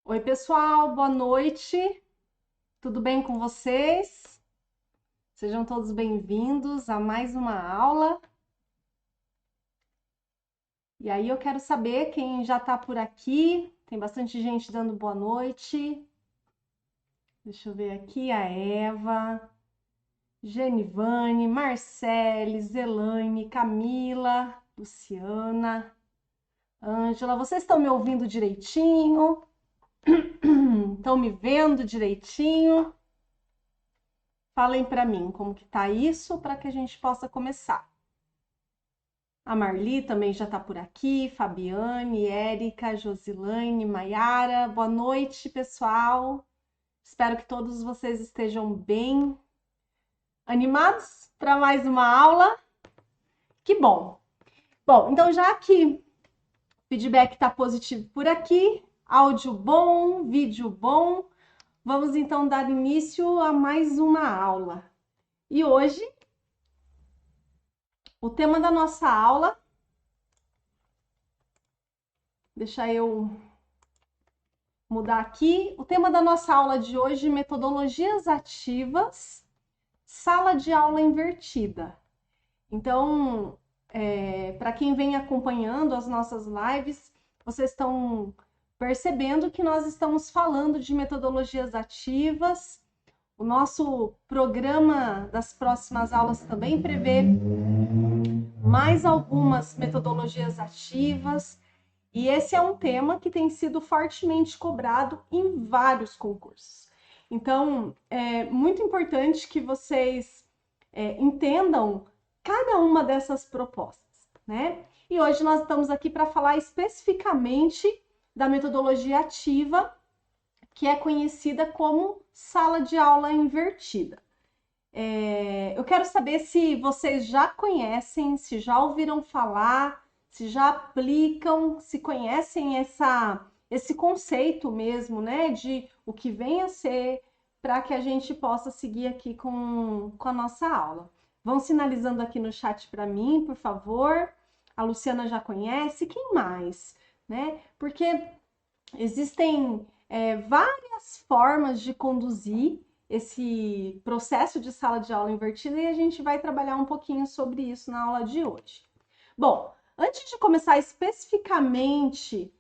Oi, pessoal, boa noite. Tudo bem com vocês? Sejam todos bem-vindos a mais uma aula. E aí, eu quero saber quem já está por aqui. Tem bastante gente dando boa noite. Deixa eu ver aqui a Eva, Genivane, Marcele, Zelaine, Camila, Luciana, Ângela. Vocês estão me ouvindo direitinho? Estão me vendo direitinho? Falem para mim como que tá isso para que a gente possa começar. A Marli também já está por aqui, Fabiane, Érica, Josilane, Maiara. Boa noite, pessoal. Espero que todos vocês estejam bem animados para mais uma aula. Que bom. Bom, então já que o feedback está positivo por aqui, áudio bom, vídeo bom, vamos então dar início a mais uma aula. E hoje o tema da nossa aula, deixa eu mudar aqui. O tema da nossa aula de hoje, metodologias ativas, sala de aula invertida. Então, para quem vem acompanhando as nossas lives, vocês estão percebendo que nós estamos falando de metodologias ativas. O nosso programa das próximas aulas também prevê mais algumas metodologias ativas. E esse é um tema que tem sido fortemente cobrado em vários concursos. Então, é muito importante que vocês entendam cada uma dessas propostas, né? E hoje nós estamos aqui para falar especificamente da metodologia ativa, que é conhecida como sala de aula invertida. Eu quero saber se vocês já conhecem, se já ouviram falar, se já aplicam, se conhecem esse conceito mesmo, né, de o que vem a ser, para que a gente possa seguir aqui com a nossa aula. Vão sinalizando aqui no chat para mim, por favor. A Luciana já conhece, quem mais? Né? Porque existem várias formas de conduzir esse processo de sala de aula invertida e a gente vai trabalhar um pouquinho sobre isso na aula de hoje. Bom, antes de começar especificamente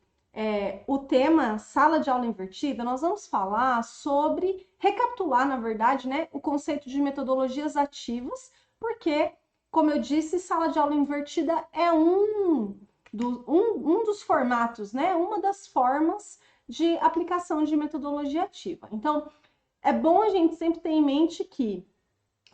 o tema sala de aula invertida, nós vamos falar sobre, recapitular, na verdade, né, o conceito de metodologias ativas, porque, como eu disse, sala de aula invertida é um dos formatos, né, uma das formas de aplicação de metodologia ativa. Então, é bom a gente sempre ter em mente que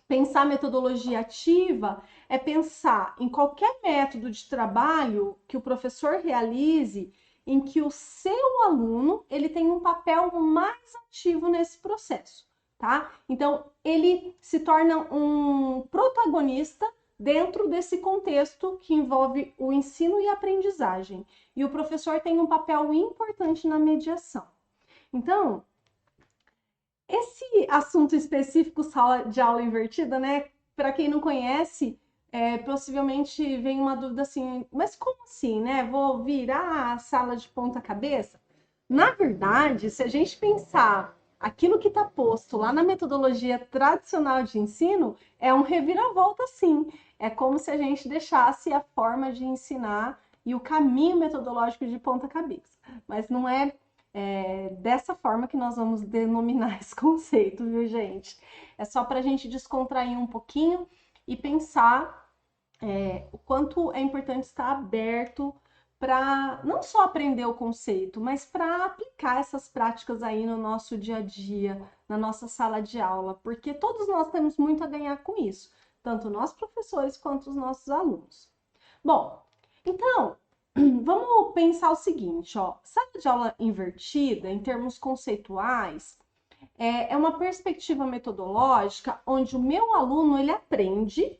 pensar metodologia ativa é pensar em qualquer método de trabalho que o professor realize em que o seu aluno ele tem um papel mais ativo nesse processo, tá? Então, ele se torna um protagonista dentro desse contexto que envolve o ensino e aprendizagem. E o professor tem um papel importante na mediação. Então, esse assunto específico, sala de aula invertida, né? Para quem não conhece, possivelmente vem uma dúvida assim, mas como assim, né? Vou virar a sala de ponta cabeça? Na verdade, se a gente pensar aquilo que está posto lá na metodologia tradicional de ensino, é um reviravolta, sim. É como se a gente deixasse a forma de ensinar e o caminho metodológico de ponta cabeça. Mas não é dessa forma que nós vamos denominar esse conceito, viu, gente? É só para a gente descontrair um pouquinho e pensar o quanto é importante estar aberto para não só aprender o conceito, mas para aplicar essas práticas aí no nosso dia a dia, na nossa sala de aula, porque todos nós temos muito a ganhar com isso, tanto nós professores quanto os nossos alunos. Bom, então, vamos pensar o seguinte, ó, sala de aula invertida, em termos conceituais, é uma perspectiva metodológica onde o meu aluno ele aprende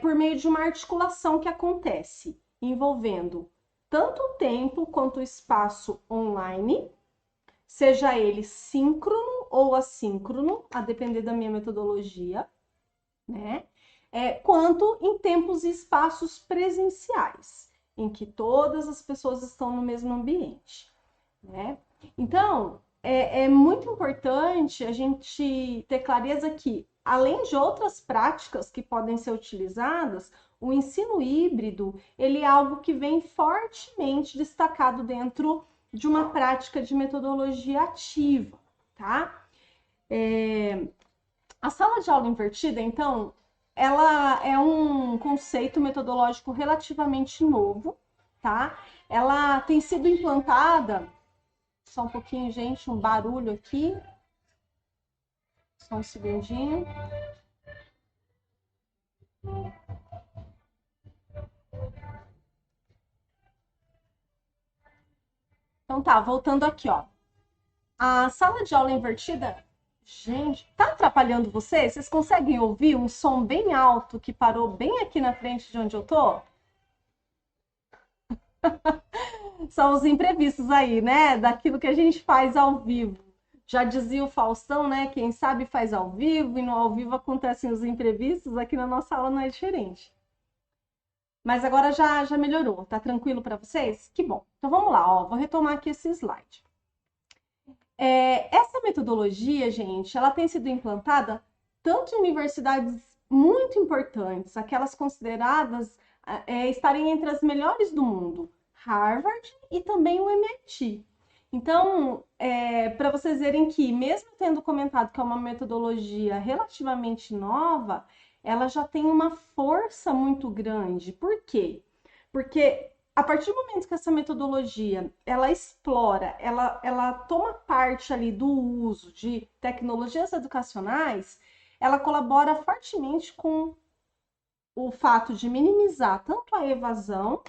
por meio de uma articulação que acontece envolvendo tanto o tempo quanto o espaço online, seja ele síncrono ou assíncrono, a depender da minha metodologia, né? Quanto em tempos e espaços presenciais, em que todas as pessoas estão no mesmo ambiente. né? Então, é muito importante a gente ter clareza que, além de outras práticas que podem ser utilizadas, o ensino híbrido, ele é algo que vem fortemente destacado dentro de uma prática de metodologia ativa, tá? A sala de aula invertida, então, ela é um conceito metodológico relativamente novo, tá? Ela tem sido implantada. Só um pouquinho, gente, um barulho aqui. Só um segundinho. Então tá, voltando aqui, ó. A sala de aula invertida, gente, tá atrapalhando vocês? Vocês conseguem ouvir um som bem alto que parou bem aqui na frente de onde eu tô? São os imprevistos aí, né? Daquilo que a gente faz ao vivo. Já dizia o Faustão, né? Quem sabe faz ao vivo e no ao vivo acontecem os imprevistos. Aqui na nossa aula não é diferente. Mas agora já melhorou. Tá tranquilo para vocês? Que bom. Então vamos lá, ó. Vou retomar aqui esse slide. Essa metodologia, gente, ela tem sido implantada tanto em universidades muito importantes, aquelas consideradas estarem entre as melhores do mundo, Harvard e também o MIT. Então, para vocês verem que, mesmo tendo comentado que é uma metodologia relativamente nova, ela já tem uma força muito grande. Por quê? Porque a partir do momento que essa metodologia ela explora, ela toma parte ali do uso de tecnologias educacionais, ela colabora fortemente com o fato de minimizar tanto a evasão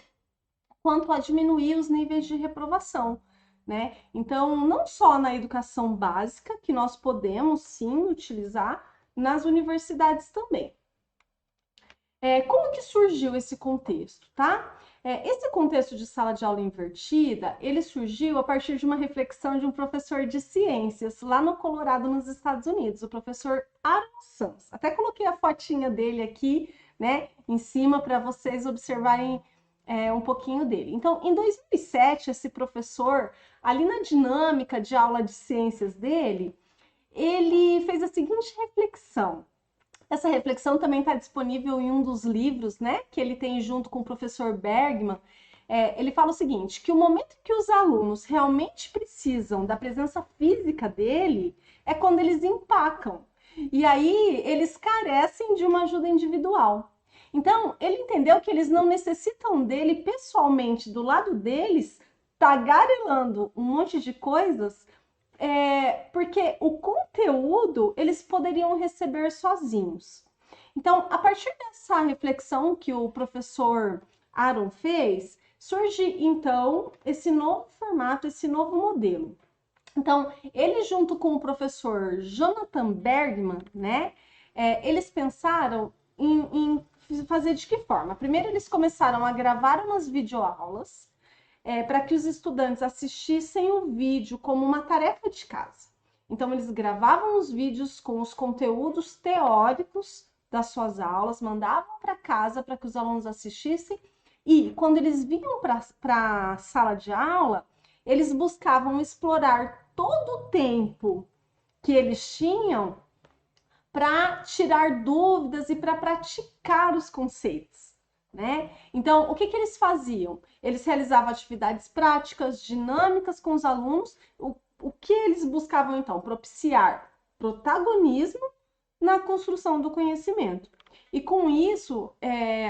quanto a diminuir os níveis de reprovação, né? Então, não só na educação básica, que nós podemos sim utilizar, nas universidades também. Como que surgiu esse contexto, tá? Esse contexto de sala de aula invertida, ele surgiu a partir de uma reflexão de um professor de ciências lá no Colorado, nos Estados Unidos, o professor Aaron Sanz. Até coloquei a fotinha dele aqui, né, em cima para vocês observarem um pouquinho dele. Então, em 2007, esse professor, ali na dinâmica de aula de ciências dele, ele fez a seguinte reflexão. Essa reflexão também está disponível em um dos livros, né, que ele tem junto com o professor Bergman. Ele fala o seguinte, que o momento que os alunos realmente precisam da presença física dele é quando eles empacam. E aí eles carecem de uma ajuda individual. Então, ele entendeu que eles não necessitam dele pessoalmente do lado deles, tagarelando um monte de coisas, porque o conteúdo eles poderiam receber sozinhos. Então, a partir dessa reflexão que o professor Aaron fez, surge então esse novo formato, esse novo modelo. Então, ele junto com o professor Jonathan Bergman, né, eles pensaram em fazer de que forma? Primeiro, eles começaram a gravar umas videoaulas para que os estudantes assistissem o vídeo como uma tarefa de casa. Então, eles gravavam os vídeos com os conteúdos teóricos das suas aulas, mandavam para casa para que os alunos assistissem e, quando eles vinham para a sala de aula, eles buscavam explorar todo o tempo que eles tinham para tirar dúvidas e para praticar os conceitos, né? Então, o que eles faziam? Eles realizavam atividades práticas, dinâmicas com os alunos. O que eles buscavam, então? Propiciar protagonismo na construção do conhecimento. E com isso,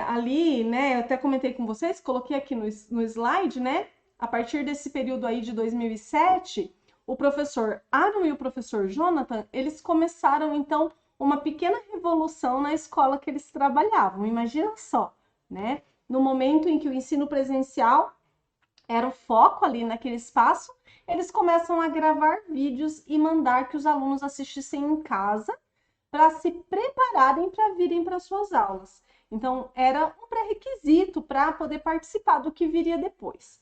ali, né, eu até comentei com vocês, coloquei aqui no slide, né, a partir desse período aí de 2007, o professor Aaron e o professor Jonathan, eles começaram, então, uma pequena revolução na escola que eles trabalhavam. Imagina só, né? No momento em que o ensino presencial era o foco ali naquele espaço, eles começam a gravar vídeos e mandar que os alunos assistissem em casa para se prepararem para virem para suas aulas. Então, era um pré-requisito para poder participar do que viria depois.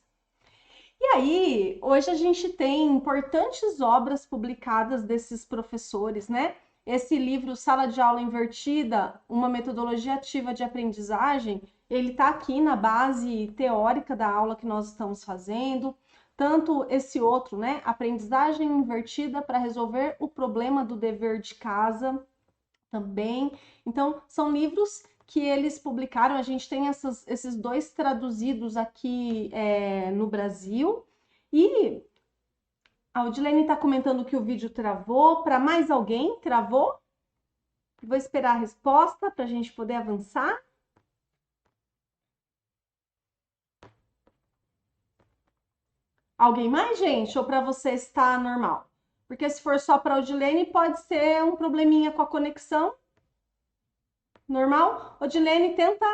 E aí, hoje a gente tem importantes obras publicadas desses professores, né? Esse livro, Sala de Aula Invertida, uma metodologia ativa de aprendizagem, ele está aqui na base teórica da aula que nós estamos fazendo. Tanto esse outro, né? Aprendizagem invertida para resolver o problema do dever de casa também. Então, são livros que eles publicaram. A gente tem esses dois traduzidos aqui no Brasil. E a Odilene está comentando que o vídeo travou. Para mais alguém, travou? Vou esperar a resposta para a gente poder avançar. Alguém mais, gente? Ou para você está normal? Porque se for só para a Odilene, pode ser um probleminha com a conexão. Normal? Odilene, tenta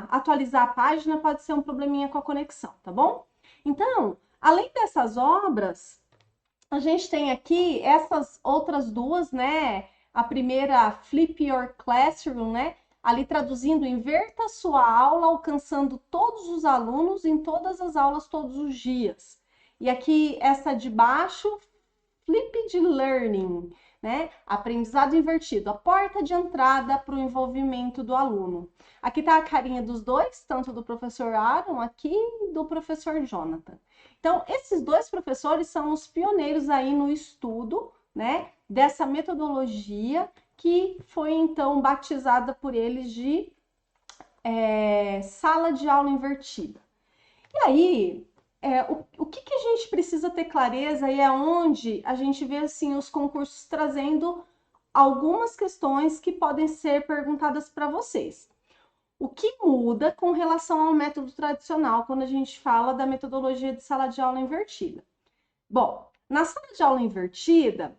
atualizar a página, pode ser um probleminha com a conexão, tá bom? Então, além dessas obras, a gente tem aqui essas outras duas, né? A primeira, Flip Your Classroom, né? Ali traduzindo, inverta sua aula, alcançando todos os alunos em todas as aulas, todos os dias. E aqui, essa de baixo, Flipped Learning, né? Aprendizado invertido, a porta de entrada para o envolvimento do aluno. Aqui está a carinha dos dois, tanto do professor Aaron aqui e do professor Jonathan. Então, esses dois professores são os pioneiros aí no estudo, né, dessa metodologia que foi então batizada por eles de sala de aula invertida. E aí, o que a gente precisa ter clareza e é onde a gente vê assim os concursos trazendo algumas questões que podem ser perguntadas para vocês. O que muda com relação ao método tradicional quando a gente fala da metodologia de sala de aula invertida? Bom, na sala de aula invertida,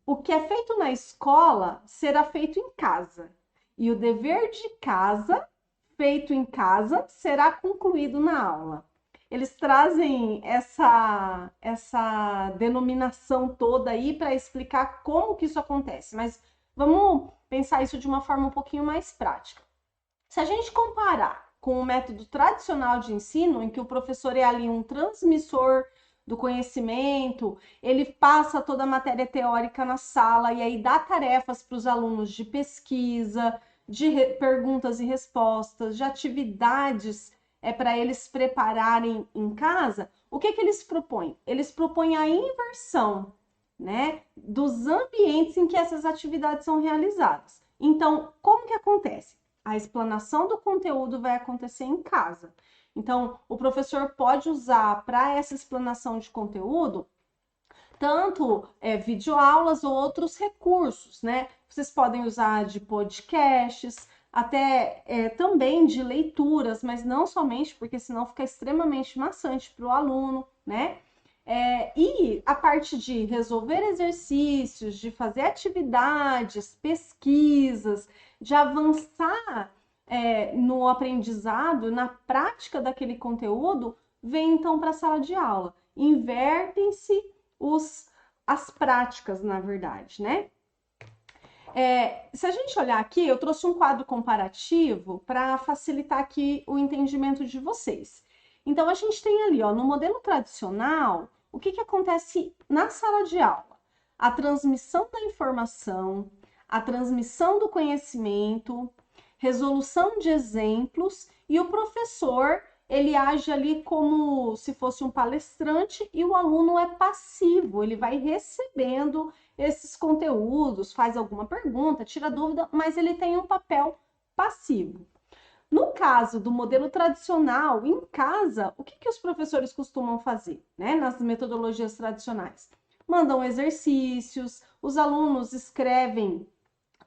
o que é feito na escola será feito em casa. E o dever de casa, feito em casa, será concluído na aula. Eles trazem essa denominação toda aí para explicar como que isso acontece. Mas vamos pensar isso de uma forma um pouquinho mais prática. Se a gente comparar com o método tradicional de ensino, em que o professor é ali um transmissor do conhecimento, ele passa toda a matéria teórica na sala e aí dá tarefas para os alunos de pesquisa, de perguntas e respostas, de atividades para eles prepararem em casa. O que eles propõem? Eles propõem a inversão, né, dos ambientes em que essas atividades são realizadas. Então, como que acontece? A explanação do conteúdo vai acontecer em casa. Então, o professor pode usar para essa explanação de conteúdo tanto videoaulas ou outros recursos, né? Vocês podem usar de podcasts, até também de leituras, mas não somente, porque senão fica extremamente maçante para o aluno, né? E a parte de resolver exercícios, de fazer atividades, pesquisas, de avançar no aprendizado, na prática daquele conteúdo, vem então para a sala de aula. Invertem-se as práticas, na verdade, né? Se a gente olhar aqui, eu trouxe um quadro comparativo para facilitar aqui o entendimento de vocês. Então, a gente tem ali, ó, no modelo tradicional, o que acontece na sala de aula? A transmissão da informação, a transmissão do conhecimento, resolução de exemplos e o professor, ele age ali como se fosse um palestrante e o aluno é passivo, ele vai recebendo esses conteúdos, faz alguma pergunta, tira dúvida, mas ele tem um papel passivo. No caso do modelo tradicional, em casa, o que os professores costumam fazer, né, nas metodologias tradicionais? Mandam exercícios, os alunos escrevem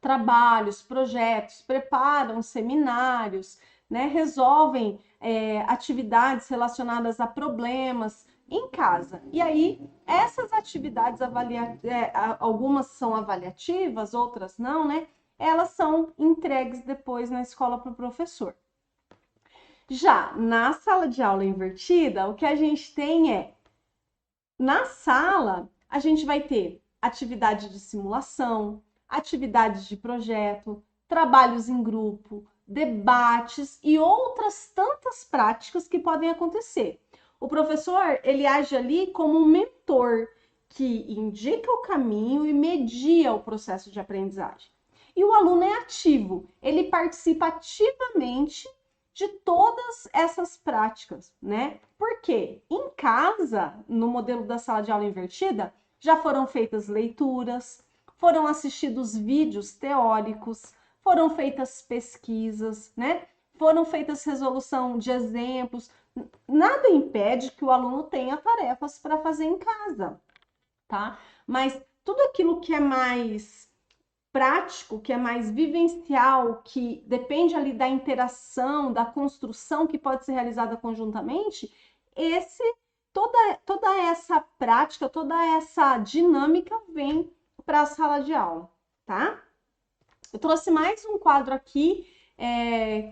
trabalhos, projetos, preparam seminários, né, resolvem atividades relacionadas a problemas em casa. E aí, essas atividades algumas são avaliativas, outras não, né? Elas são entregues depois na escola para o professor. Já na sala de aula invertida, o que a gente tem na sala, a gente vai ter atividade de simulação, atividades de projeto, trabalhos em grupo, debates e outras tantas práticas que podem acontecer. O professor, ele age ali como um mentor que indica o caminho e media o processo de aprendizagem. E o aluno é ativo, ele participa ativamente de todas essas práticas, né? Porque em casa, no modelo da sala de aula invertida, já foram feitas leituras, foram assistidos vídeos teóricos, foram feitas pesquisas, né? Foram feitas resolução de exemplos. Nada impede que o aluno tenha tarefas para fazer em casa, tá? Mas tudo aquilo que é mais prático, que é mais vivencial, que depende ali da interação, da construção que pode ser realizada conjuntamente, toda essa prática, toda essa dinâmica vem para a sala de aula, tá? Eu trouxe mais um quadro aqui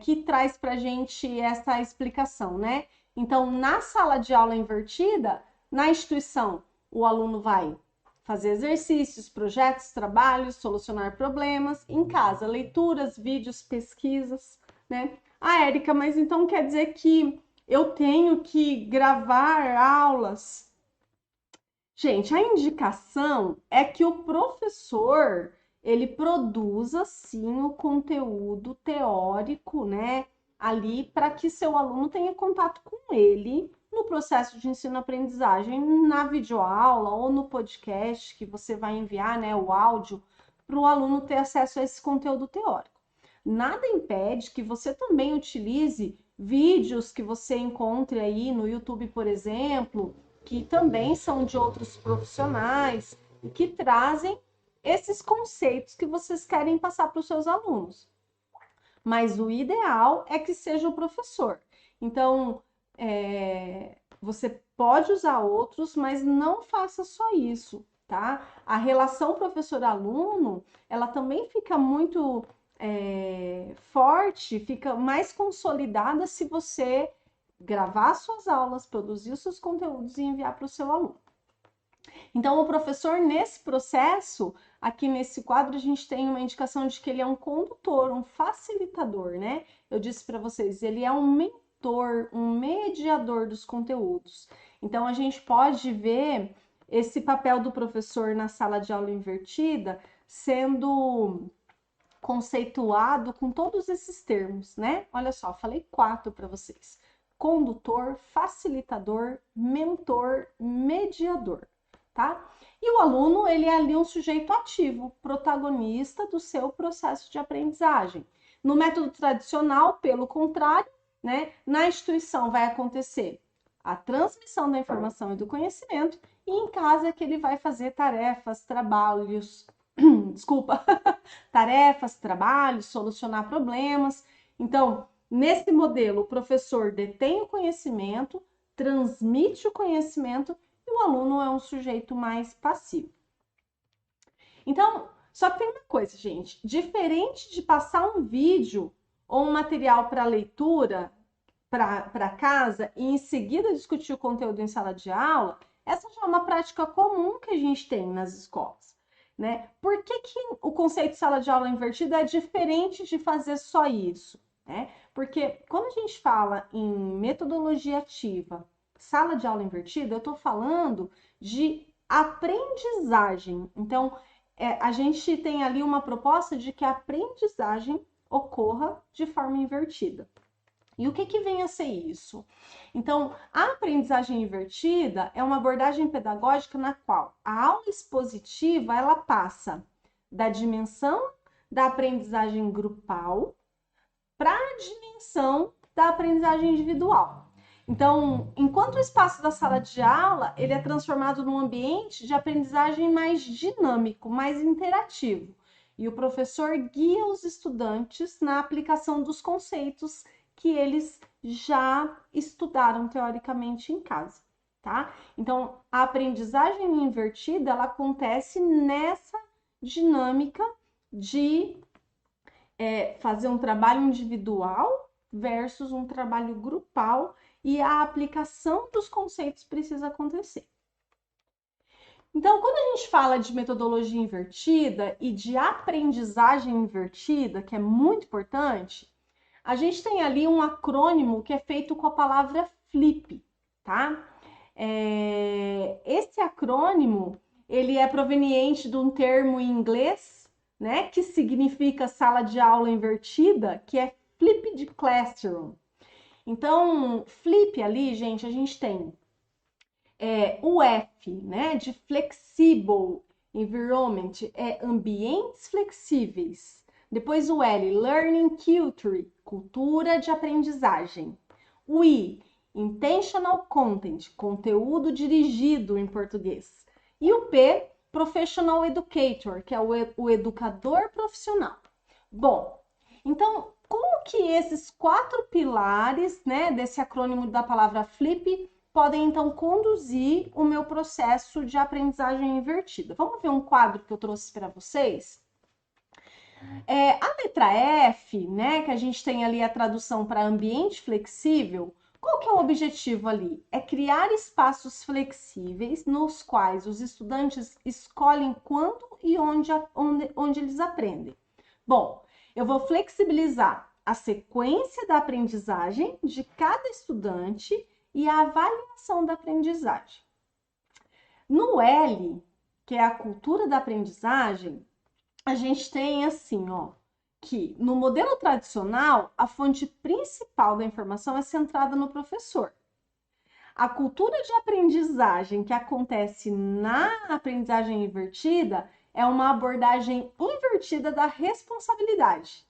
que traz para a gente essa explicação, né? Então, na sala de aula invertida, na instituição, o aluno vai fazer exercícios, projetos, trabalhos, solucionar problemas. Em casa, leituras, vídeos, pesquisas, né? Ah, Érica, mas então quer dizer que eu tenho que gravar aulas? Gente, a indicação é que o professor ele produza sim o conteúdo teórico, né, ali para que seu aluno tenha contato com ele no processo de ensino-aprendizagem, na videoaula ou no podcast que você vai enviar, né, o áudio, para o aluno ter acesso a esse conteúdo teórico. Nada impede que você também utilize vídeos que você encontre aí no YouTube, por exemplo, que também são de outros profissionais e que trazem esses conceitos que vocês querem passar para os seus alunos. Mas o ideal é que seja o professor. Então, você pode usar outros, mas não faça só isso, tá? A relação professor-aluno, ela também fica muito forte, fica mais consolidada se você gravar suas aulas, produzir os seus conteúdos e enviar para o seu aluno. Então, o professor, nesse processo, aqui nesse quadro, a gente tem uma indicação de que ele é um condutor, um facilitador, né? Eu disse para vocês, ele é um mentor, um mediador dos conteúdos. Então, a gente pode ver esse papel do professor na sala de aula invertida sendo conceituado com todos esses termos, né? Olha só, falei 4 para vocês: condutor, facilitador, mentor, mediador, tá? E o aluno, ele é ali um sujeito ativo, protagonista do seu processo de aprendizagem. No método tradicional, pelo contrário, né, na instituição vai acontecer a transmissão da informação e do conhecimento, e em casa é que ele vai fazer tarefas, trabalhos, desculpa, tarefas, trabalhos, solucionar problemas. Então, nesse modelo, o professor detém o conhecimento, transmite o conhecimento e o aluno é um sujeito mais passivo. Então, só que tem uma coisa, gente, diferente de passar um vídeo ou um material para leitura para casa e em seguida discutir o conteúdo em sala de aula, essa já é uma prática comum que a gente tem nas escolas, né? Por que o conceito de sala de aula invertida é diferente de fazer só isso, né? Porque quando a gente fala em metodologia ativa, sala de aula invertida, eu estou falando de aprendizagem. Então, a gente tem ali uma proposta de que a aprendizagem ocorra de forma invertida. E o que vem a ser isso? Então, a aprendizagem invertida é uma abordagem pedagógica na qual a aula expositiva ela passa da dimensão da aprendizagem grupal para a dimensão da aprendizagem individual. Então, enquanto o espaço da sala de aula ele é transformado num ambiente de aprendizagem mais dinâmico, mais interativo, e o professor guia os estudantes na aplicação dos conceitos que eles já estudaram teoricamente em casa, tá? Então, a aprendizagem invertida, ela acontece nessa dinâmica de fazer um trabalho individual versus um trabalho grupal e a aplicação dos conceitos precisa acontecer. Então, quando a gente fala de metodologia invertida e de aprendizagem invertida, que é muito importante, a gente tem ali um acrônimo que é feito com a palavra FLIP, tá? Esse acrônimo, ele é proveniente de um termo em inglês, né, que significa sala de aula invertida, que é Flipped Classroom. Então, flip ali, gente, a gente tem o F, né, de flexible environment, ambientes flexíveis. Depois o L, learning culture, cultura de aprendizagem. O I, intentional content, conteúdo dirigido em português. E o P, professional educator, que é o educador profissional. Bom, então, como que esses 4 pilares, né, desse acrônimo da palavra FLIP podem então conduzir o meu processo de aprendizagem invertida? Vamos ver um quadro que eu trouxe para vocês? A letra F, né, que a gente tem ali a tradução para ambiente flexível, qual que é o objetivo ali? É criar espaços flexíveis nos quais os estudantes escolhem quando e onde eles aprendem. Bom, eu vou flexibilizar a sequência da aprendizagem de cada estudante e a avaliação da aprendizagem. No L, que é a cultura da aprendizagem, a gente tem assim, ó, que no modelo tradicional, a fonte principal da informação é centrada no professor. A cultura de aprendizagem que acontece na aprendizagem invertida é uma abordagem invertida da responsabilidade.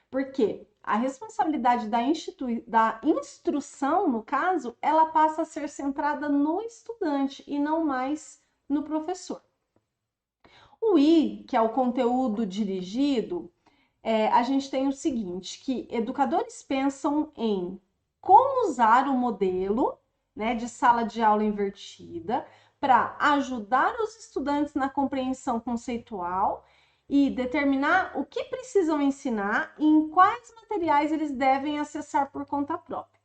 Por quê? A responsabilidade da instrução, no caso, ela passa a ser centrada no estudante e não mais no professor. O I, que é o conteúdo dirigido, a gente tem o seguinte, que educadores pensam em como usar o modelo, né, de sala de aula invertida para ajudar os estudantes na compreensão conceitual e determinar o que precisam ensinar e em quais materiais eles devem acessar por conta própria.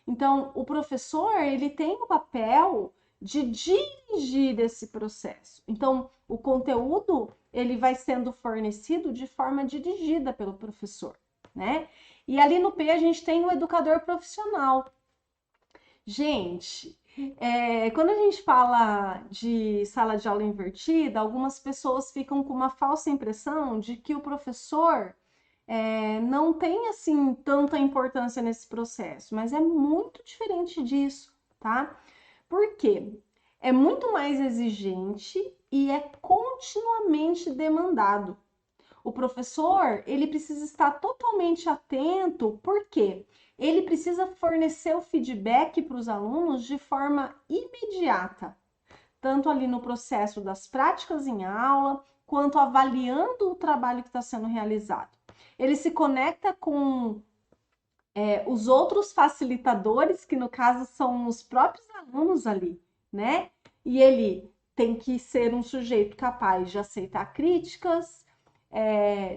Então, o professor, ele tem o papel de dirigir esse processo. Então, o conteúdo, ele vai sendo fornecido de forma dirigida pelo professor, né? E ali no P a gente tem o educador profissional. Gente, quando a gente fala de sala de aula invertida, algumas pessoas ficam com uma falsa impressão de que o professor não tem assim tanta importância nesse processo, mas é muito diferente disso, tá? Por quê? É muito mais exigente e é continuamente demandado. O professor, ele precisa estar totalmente atento, porque ele precisa fornecer o feedback para os alunos de forma imediata, tanto ali no processo das práticas em aula, quanto avaliando o trabalho que está sendo realizado. Ele se conecta com os outros facilitadores, que no caso são os próprios alunos ali, né? E ele tem que ser um sujeito capaz de aceitar críticas,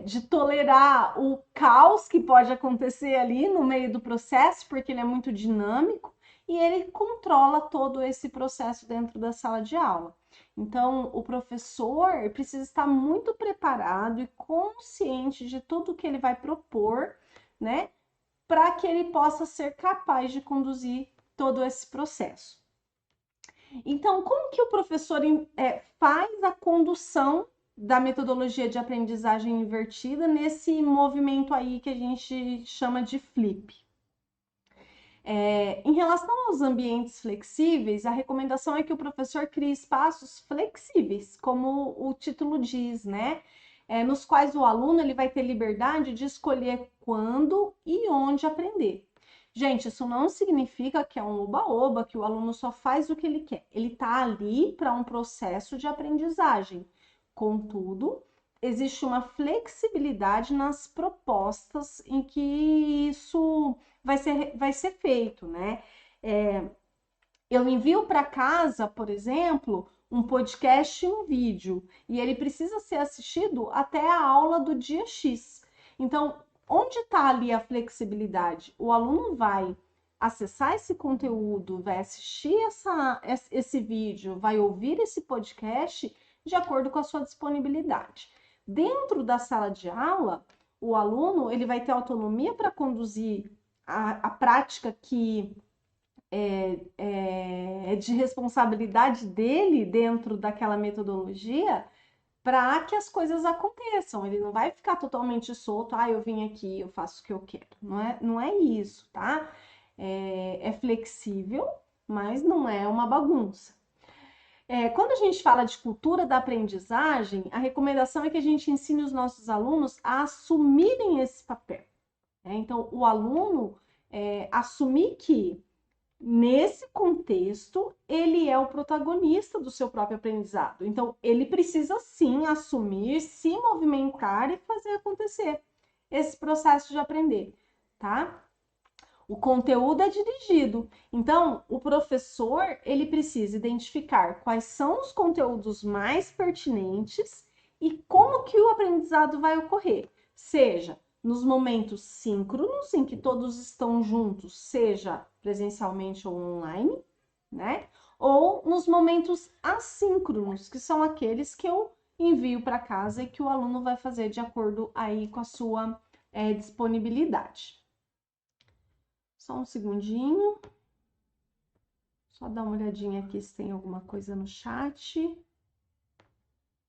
de tolerar o caos que pode acontecer ali no meio do processo, porque ele é muito dinâmico e ele controla todo esse processo dentro da sala de aula. Então, o professor precisa estar muito preparado e consciente de tudo que ele vai propor, né, para que ele possa ser capaz de conduzir todo esse processo. Então, como que o professor faz a condução da metodologia de aprendizagem invertida nesse movimento aí que a gente chama de flip? Em relação aos ambientes flexíveis, a recomendação é que o professor crie espaços flexíveis, como o título diz, né? Nos quais o aluno ele vai ter liberdade de escolher quando e onde aprender. Gente, isso não significa que é um oba-oba, que o aluno só faz o que ele quer. Ele está ali para um processo de aprendizagem. Contudo, existe uma flexibilidade nas propostas em que isso vai ser feito, né? Eu envio para casa, por exemplo, um podcast e um vídeo, e ele precisa ser assistido até a aula do dia X. Então, onde está ali a flexibilidade? O aluno vai acessar esse conteúdo, vai assistir esse vídeo, vai ouvir esse podcast de acordo com a sua disponibilidade. Dentro da sala de aula, o aluno ele vai ter autonomia para conduzir a prática que é de responsabilidade dele dentro daquela metodologia para que as coisas aconteçam. Ele não vai ficar totalmente solto, eu vim aqui, eu faço o que eu quero. Não é isso, tá? é flexível, mas não é uma bagunça. Quando a gente fala de cultura da aprendizagem, a recomendação é que a gente ensine os nossos alunos a assumirem esse papel. Então, o aluno assumir que, nesse contexto, ele é o protagonista do seu próprio aprendizado. Então, ele precisa sim assumir, se movimentar e fazer acontecer esse processo de aprender, tá? O conteúdo é dirigido. Então, o professor, ele precisa identificar quais são os conteúdos mais pertinentes e como que o aprendizado vai ocorrer. Seja nos momentos síncronos, em que todos estão juntos, seja presencialmente ou online, né? Ou nos momentos assíncronos, que são aqueles que eu envio para casa e que o aluno vai fazer de acordo aí com a sua disponibilidade. Só um segundinho. Só dar uma olhadinha aqui se tem alguma coisa no chat.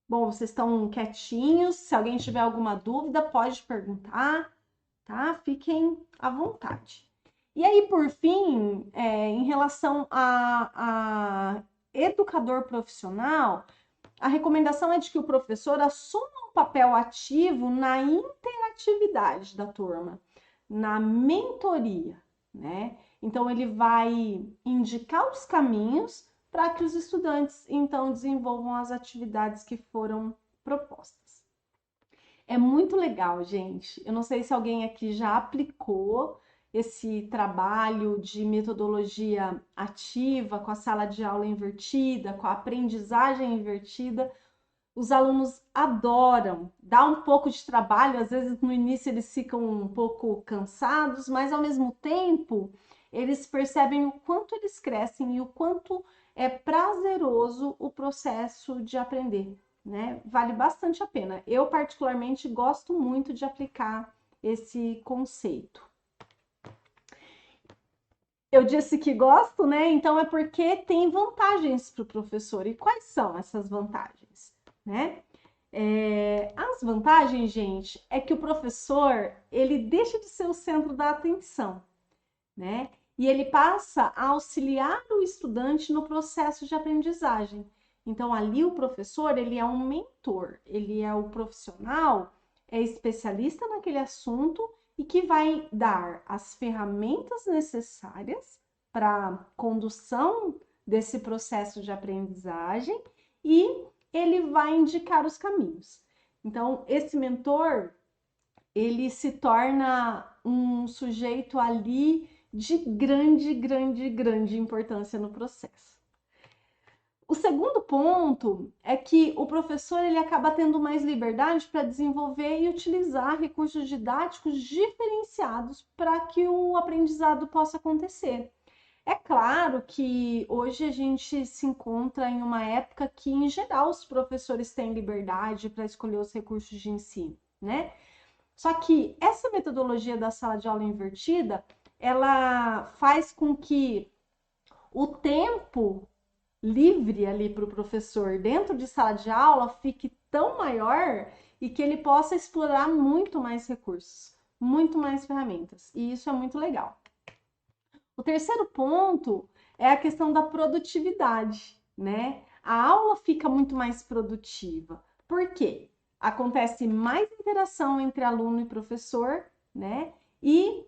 Bom, vocês estão quietinhos. Se alguém tiver alguma dúvida, pode perguntar, tá? Fiquem à vontade. E aí, por fim, em relação a educador profissional, a recomendação é de que o professor assuma um papel ativo na interatividade da turma, na mentoria, né? Então, ele vai indicar os caminhos para que os estudantes, então, desenvolvam as atividades que foram propostas. É muito legal, gente. Eu não sei se alguém aqui já aplicou esse trabalho de metodologia ativa, com a sala de aula invertida, com a aprendizagem invertida. Os alunos adoram, dá um pouco de trabalho, às vezes no início eles ficam um pouco cansados, mas ao mesmo tempo eles percebem o quanto eles crescem e o quanto é prazeroso o processo de aprender, né? Vale bastante a pena. Eu, particularmente, gosto muito de aplicar esse conceito. Eu disse que gosto, né? Então é porque tem vantagens para o professor. E quais são essas vantagens, né? As vantagens, gente, é que o professor, ele deixa de ser o centro da atenção, né? E ele passa a auxiliar o estudante no processo de aprendizagem. Então, ali o professor, ele é um mentor, ele é o profissional, é especialista naquele assunto e que vai dar as ferramentas necessárias para a condução desse processo de aprendizagem e ele vai indicar os caminhos. Então, esse mentor, ele se torna um sujeito ali de grande importância no processo. O segundo ponto é que o professor ele acaba tendo mais liberdade para desenvolver e utilizar recursos didáticos diferenciados para que o aprendizado possa acontecer. É claro que hoje a gente se encontra em uma época que, em geral, os professores têm liberdade para escolher os recursos de ensino, né? Só que essa metodologia da sala de aula invertida, ela faz com que o tempo livre ali para o professor dentro de sala de aula fique tão maior e que ele possa explorar muito mais recursos, muito mais ferramentas. E isso é muito legal. O terceiro ponto é a questão da produtividade, né? A aula fica muito mais produtiva. Por quê? Acontece mais interação entre aluno e professor, né? E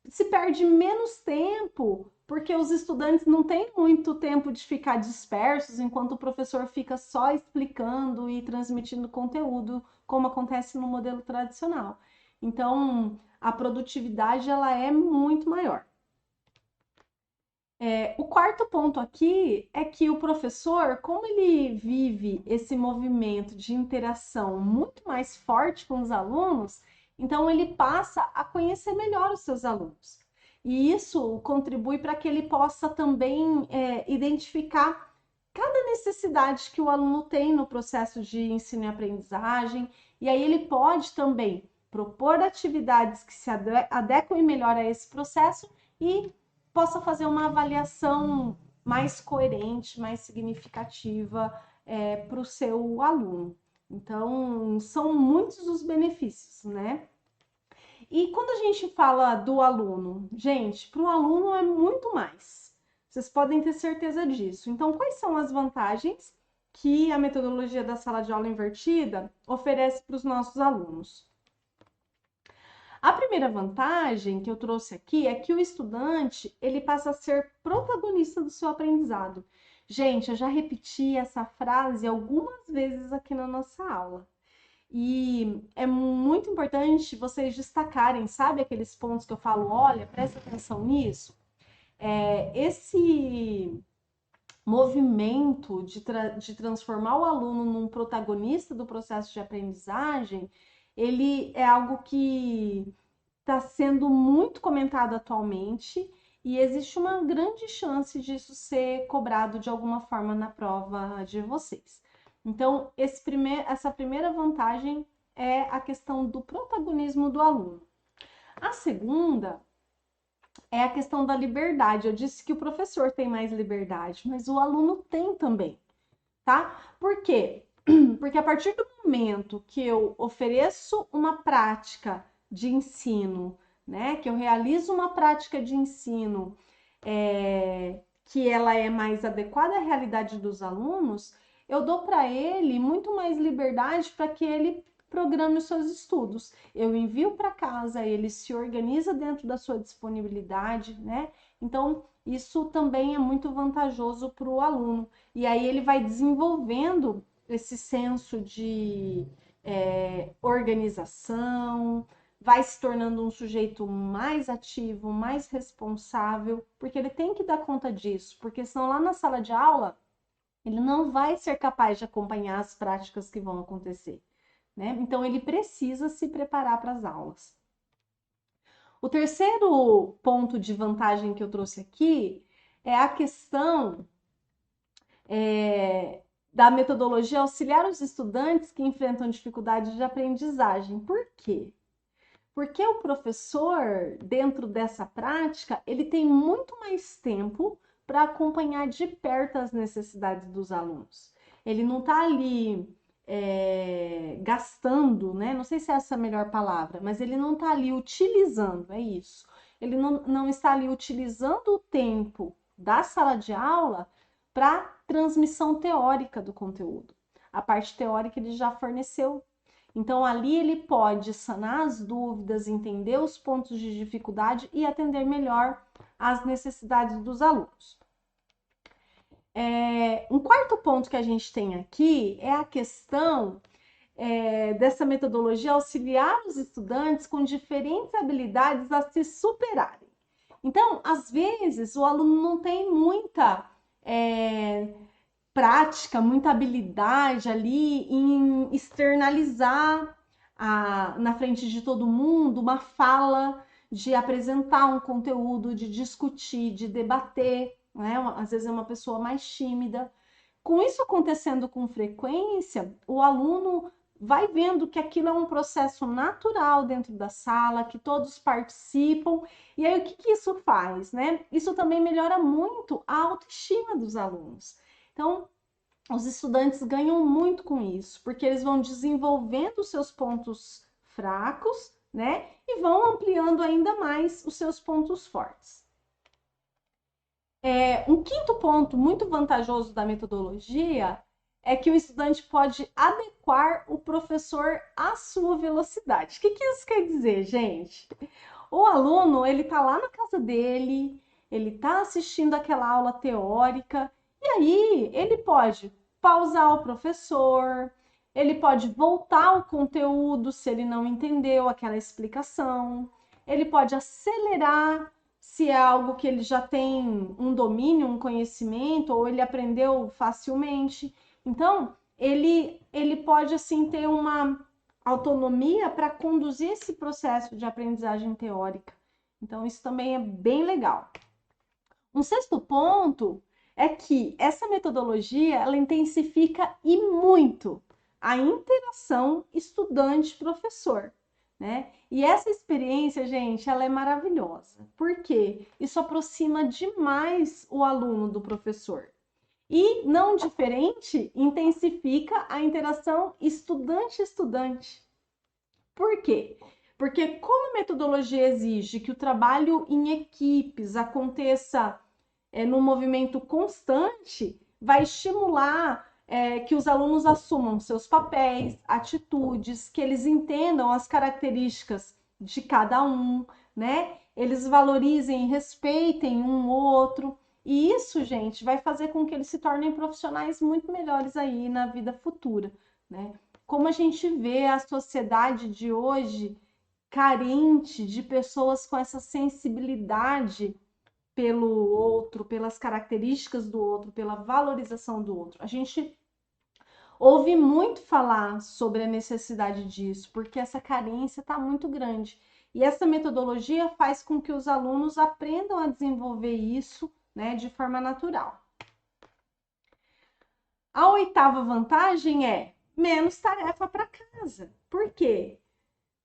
se perde menos tempo, porque os estudantes não têm muito tempo de ficar dispersos enquanto o professor fica só explicando e transmitindo conteúdo, como acontece no modelo tradicional. Então, a produtividade ela é muito maior. O quarto ponto aqui é que o professor, como ele vive esse movimento de interação muito mais forte com os alunos, então ele passa a conhecer melhor os seus alunos. E isso contribui para que ele possa também identificar cada necessidade que o aluno tem no processo de ensino e aprendizagem, e aí ele pode também propor atividades que se adequem melhor a esse processo e possa fazer uma avaliação mais coerente, mais significativa para o seu aluno. Então, são muitos os benefícios, né? E quando a gente fala do aluno, gente, para o aluno é muito mais. Vocês podem ter certeza disso. Então, quais são as vantagens que a metodologia da sala de aula invertida oferece para os nossos alunos? A primeira vantagem que eu trouxe aqui é que o estudante, ele passa a ser protagonista do seu aprendizado. Gente, eu já repeti essa frase algumas vezes aqui na nossa aula. E é muito importante vocês destacarem, sabe, aqueles pontos que eu falo, olha, presta atenção nisso. Esse movimento de transformar o aluno num protagonista do processo de aprendizagem, ele é algo que está sendo muito comentado atualmente e existe uma grande chance disso ser cobrado de alguma forma na prova de vocês. Então, essa primeira vantagem é a questão do protagonismo do aluno. A segunda é a questão da liberdade. Eu disse que o professor tem mais liberdade, mas o aluno tem também, tá? Por quê? Porque a partir do momento que eu ofereço uma prática de ensino, né? Que eu realizo uma prática de ensino que ela é mais adequada à realidade dos alunos, eu dou para ele muito mais liberdade para que ele programe os seus estudos. Eu envio para casa, ele se organiza dentro da sua disponibilidade, né? Então, isso também é muito vantajoso para o aluno. E aí ele vai desenvolvendo esse senso de organização, vai se tornando um sujeito mais ativo, mais responsável, porque ele tem que dar conta disso, porque senão lá na sala de aula ele não vai ser capaz de acompanhar as práticas que vão acontecer, né? Então ele precisa se preparar para as aulas. O terceiro ponto de vantagem que eu trouxe aqui é a questão da metodologia auxiliar os estudantes que enfrentam dificuldades de aprendizagem. Por quê? Porque o professor, dentro dessa prática, ele tem muito mais tempo para acompanhar de perto as necessidades dos alunos. Ele não está ali gastando, né? Não sei se é essa a melhor palavra, mas ele não está ali utilizando, é isso. Ele não está ali utilizando o tempo da sala de aula para transmissão teórica do conteúdo. A parte teórica ele já forneceu. Então, ali ele pode sanar as dúvidas, entender os pontos de dificuldade e atender melhor às necessidades dos alunos. Um quarto ponto que a gente tem aqui é a questão dessa metodologia auxiliar os estudantes com diferentes habilidades a se superarem. Então, às vezes, o aluno não tem muita prática, muita habilidade ali em externalizar na frente de todo mundo uma fala, de apresentar um conteúdo, de discutir, de debater, né? Às vezes é uma pessoa mais tímida. Com isso acontecendo com frequência, o aluno vai vendo que aquilo é um processo natural dentro da sala, que todos participam. E aí o que isso faz, né? Isso também melhora muito a autoestima dos alunos. Então, os estudantes ganham muito com isso, porque eles vão desenvolvendo os seus pontos fracos, né? E vão ampliando ainda mais os seus pontos fortes. Um quinto ponto muito vantajoso da metodologia é que o estudante pode adequar o professor à sua velocidade. O que isso quer dizer, gente? O aluno, ele tá lá na casa dele, ele tá assistindo aquela aula teórica, e aí ele pode pausar o professor, ele pode voltar ao conteúdo se ele não entendeu aquela explicação, ele pode acelerar se é algo que ele já tem um domínio, um conhecimento, ou ele aprendeu facilmente. Então, ele pode, assim, ter uma autonomia para conduzir esse processo de aprendizagem teórica. Então, isso também é bem legal. Um sexto ponto é que essa metodologia, ela intensifica e muito a interação estudante-professor, né? E essa experiência, gente, ela é maravilhosa. Por quê? Isso aproxima demais o aluno do professor. E, não diferente, intensifica a interação estudante-estudante. Por quê? Porque como a metodologia exige que o trabalho em equipes aconteça num movimento constante, vai estimular que os alunos assumam seus papéis, atitudes, que eles entendam as características de cada um, né? Eles valorizem e respeitem um outro. E isso, gente, vai fazer com que eles se tornem profissionais muito melhores aí na vida futura, né? Como a gente vê a sociedade de hoje carente de pessoas com essa sensibilidade pelo outro, pelas características do outro, pela valorização do outro. A gente ouve muito falar sobre a necessidade disso, porque essa carência está muito grande. E essa metodologia faz com que os alunos aprendam a desenvolver isso, né, de forma natural. A oitava vantagem é menos tarefa para casa. Por quê?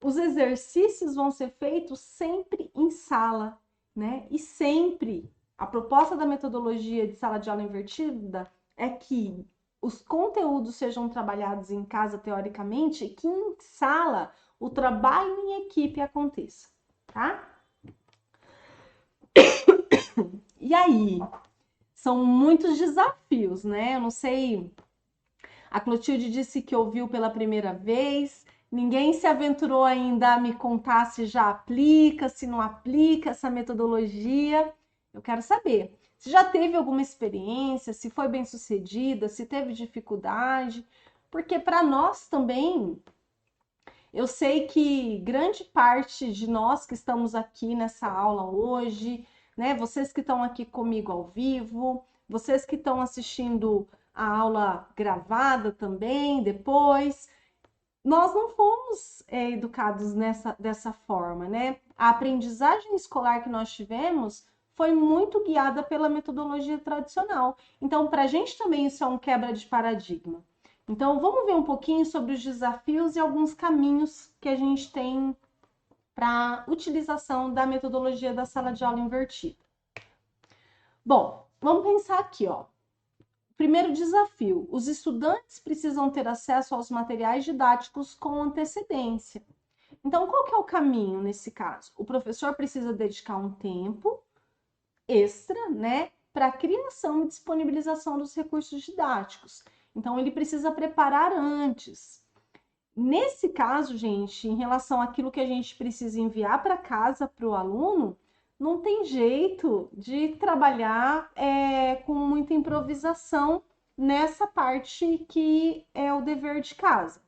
Os exercícios vão ser feitos sempre em sala, né? E sempre a proposta da metodologia de sala de aula invertida é que os conteúdos sejam trabalhados em casa teoricamente e que em sala o trabalho em equipe aconteça, tá? E aí, são muitos desafios, né? Eu não sei, a Clotilde disse que ouviu pela primeira vez, ninguém se aventurou ainda a me contar se já aplica, se não aplica essa metodologia. Eu quero saber se já teve alguma experiência, se foi bem sucedida, se teve dificuldade, porque para nós também, eu sei que grande parte de nós que estamos aqui nessa aula hoje, né, vocês que estão aqui comigo ao vivo, vocês que estão assistindo a aula gravada também depois, nós não fomos educados dessa forma, né? A aprendizagem escolar que nós tivemos foi muito guiada pela metodologia tradicional. Então, para a gente também isso é um quebra de paradigma. Então, vamos ver um pouquinho sobre os desafios e alguns caminhos que a gente tem para utilização da metodologia da sala de aula invertida. Bom, vamos pensar aqui, ó. Primeiro desafio: os estudantes precisam ter acesso aos materiais didáticos com antecedência. Então, qual que é o caminho nesse caso? O professor precisa dedicar um tempo extra, né, para a criação e disponibilização dos recursos didáticos. Então, ele precisa preparar antes. Nesse caso, gente, em relação àquilo que a gente precisa enviar para casa para o aluno, não tem jeito de trabalhar com muita improvisação nessa parte que é o dever de casa.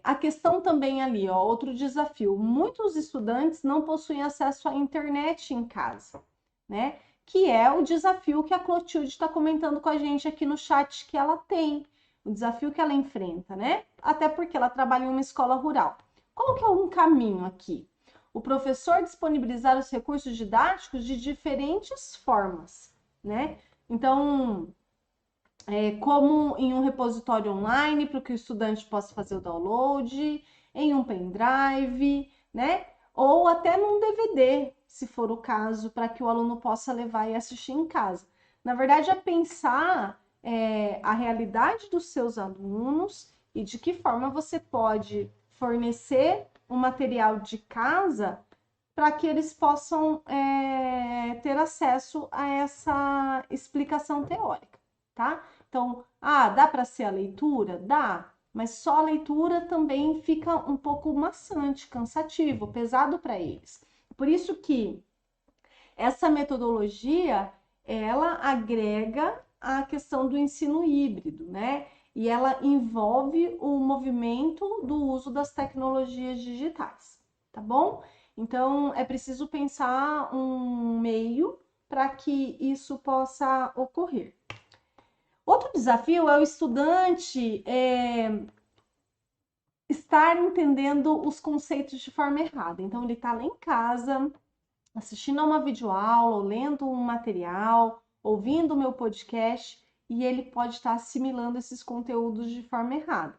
A questão também ali, ó, outro desafio: muitos estudantes não possuem acesso à internet em casa, né? Que é o desafio que a Clotilde está comentando com a gente aqui no chat que ela tem, o desafio que ela enfrenta, né? Até porque ela trabalha em uma escola rural. Qual que é um caminho aqui? O professor disponibilizar os recursos didáticos de diferentes formas, né? Então, como em um repositório online para que o estudante possa fazer o download, em um pendrive, né? Ou até num DVD, se for o caso, para que o aluno possa levar e assistir em casa. Na verdade, é pensar a realidade dos seus alunos e de que forma você pode fornecer um material de casa para que eles possam ter acesso a essa explicação teórica, tá? Então, dá para ser a leitura? Dá, mas só a leitura também fica um pouco maçante, cansativo, pesado para eles. Por isso que essa metodologia, ela agrega a questão do ensino híbrido, né? E ela envolve o movimento do uso das tecnologias digitais, tá bom? Então, é preciso pensar um meio para que isso possa ocorrer. Outro desafio é o estudante estar entendendo os conceitos de forma errada. Então, ele está lá em casa, assistindo a uma videoaula, ou lendo um material, ouvindo o meu podcast, e ele pode estar assimilando esses conteúdos de forma errada.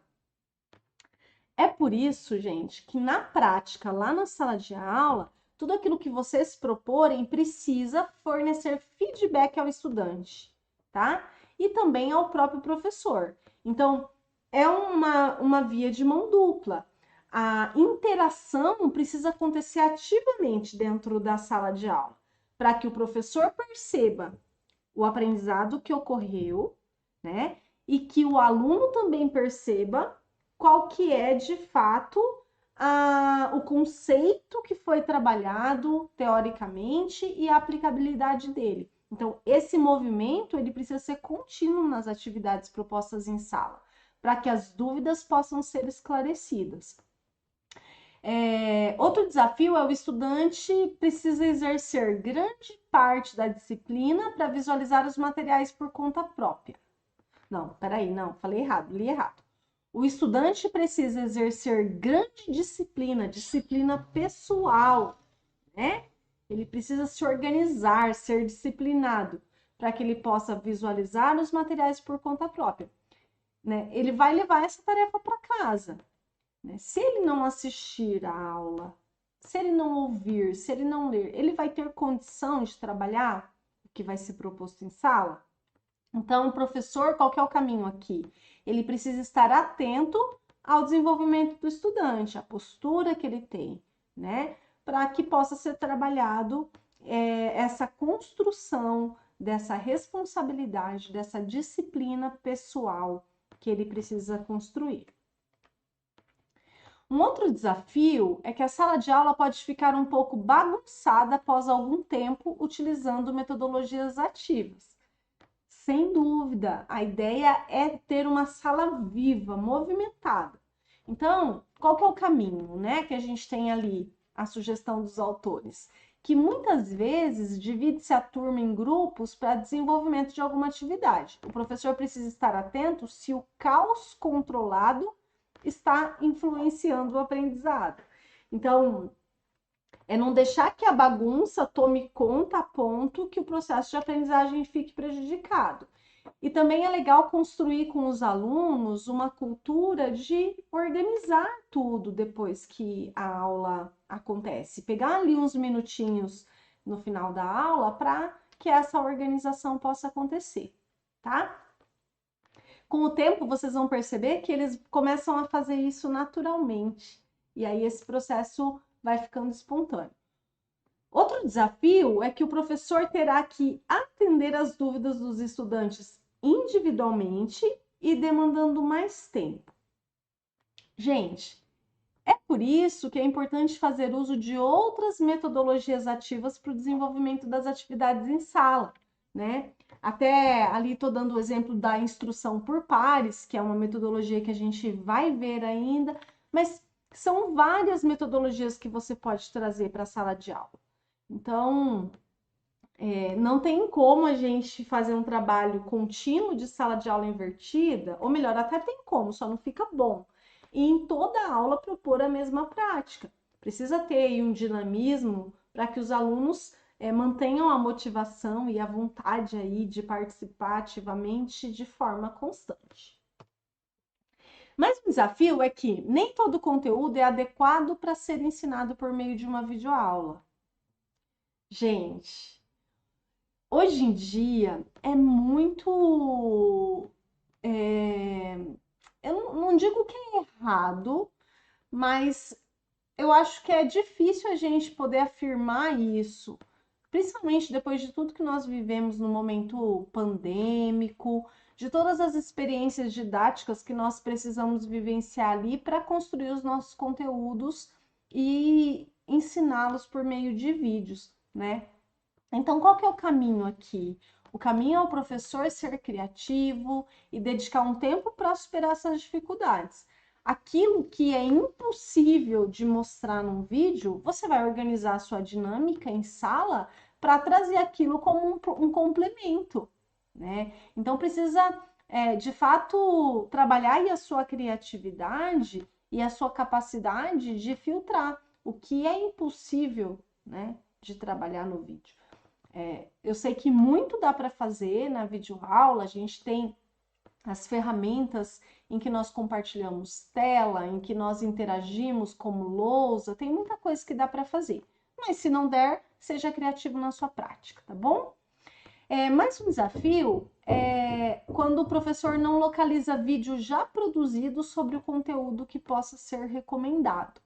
É por isso, gente, que na prática, lá na sala de aula, tudo aquilo que vocês proporem precisa fornecer feedback ao estudante, tá? E também ao próprio professor. Então, é uma via de mão dupla. a interação precisa acontecer ativamente dentro da sala de aula, para que o professor perceba o aprendizado que ocorreu, né? E que o aluno também perceba qual que é, de fato, o conceito que foi trabalhado teoricamente e a aplicabilidade dele. Então, esse movimento, ele precisa ser contínuo nas atividades propostas em sala, para que as dúvidas possam ser esclarecidas. Outro desafio é o estudante precisa exercer grande parte da disciplina para visualizar os materiais por conta própria. Não, peraí, não, falei errado, li errado. O estudante precisa exercer grande disciplina, disciplina pessoal, né? Ele precisa se organizar, ser disciplinado, para que ele possa visualizar os materiais por conta própria, né? Ele vai levar essa tarefa para casa. Se ele não assistir a aula, se ele não ouvir, se ele não ler, ele vai ter condição de trabalhar o que vai ser proposto em sala? Então, o professor, qual que é o caminho aqui? Ele precisa estar atento ao desenvolvimento do estudante, a postura que ele tem, né? Para que possa ser trabalhado essa construção dessa responsabilidade, dessa disciplina pessoal que ele precisa construir. Um outro desafio é que a sala de aula pode ficar um pouco bagunçada após algum tempo utilizando metodologias ativas. Sem dúvida, a ideia é ter uma sala viva, movimentada. Então, qual que é o caminho, né, que a gente tem ali, a sugestão dos autores? Que muitas vezes divide-se a turma em grupos para desenvolvimento de alguma atividade. O professor precisa estar atento se o caos controlado está influenciando o aprendizado. Então, é não deixar que a bagunça tome conta a ponto que o processo de aprendizagem fique prejudicado. E também é legal construir com os alunos uma cultura de organizar tudo depois que a aula acontece. Pegar ali uns minutinhos no final da aula para que essa organização possa acontecer, tá? Com o tempo, vocês vão perceber que eles começam a fazer isso naturalmente. E aí esse processo vai ficando espontâneo. Outro desafio é que o professor terá que atender às dúvidas dos estudantes individualmente e demandando mais tempo. Gente, é por isso que é importante fazer uso de outras metodologias ativas para o desenvolvimento das atividades em sala, né? Até ali estou dando o exemplo da instrução por pares, que é uma metodologia que a gente vai ver ainda, mas são várias metodologias que você pode trazer para a sala de aula. Então, não tem como a gente fazer um trabalho contínuo de sala de aula invertida, ou melhor, até tem como, só não fica bom. E em toda a aula propor a mesma prática. Precisa ter aí um dinamismo para que os alunos mantenham a motivação e a vontade aí de participar ativamente de forma constante. Mas o desafio é que nem todo conteúdo é adequado para ser ensinado por meio de uma videoaula. Gente, hoje em dia é muito. Eu não digo que é errado, mas eu acho que é difícil a gente poder afirmar isso, principalmente depois de tudo que nós vivemos no momento pandêmico, de todas as experiências didáticas que nós precisamos vivenciar ali para construir os nossos conteúdos e ensiná-los por meio de vídeos, né? Então, qual que é o caminho aqui? O caminho é o professor ser criativo e dedicar um tempo para superar essas dificuldades. Aquilo que é impossível de mostrar num vídeo, você vai organizar a sua dinâmica em sala para trazer aquilo como um complemento, né? Então, precisa, de fato, trabalhar aí a sua criatividade e a sua capacidade de filtrar o que é impossível, né, de trabalhar no vídeo. Eu sei que muito dá para fazer na videoaula, a gente tem as ferramentas em que nós compartilhamos tela, em que nós interagimos como lousa, tem muita coisa que dá para fazer. Mas se não der, seja criativo na sua prática, tá bom? Mais um desafio é quando o professor não localiza vídeo já produzido sobre o conteúdo que possa ser recomendado.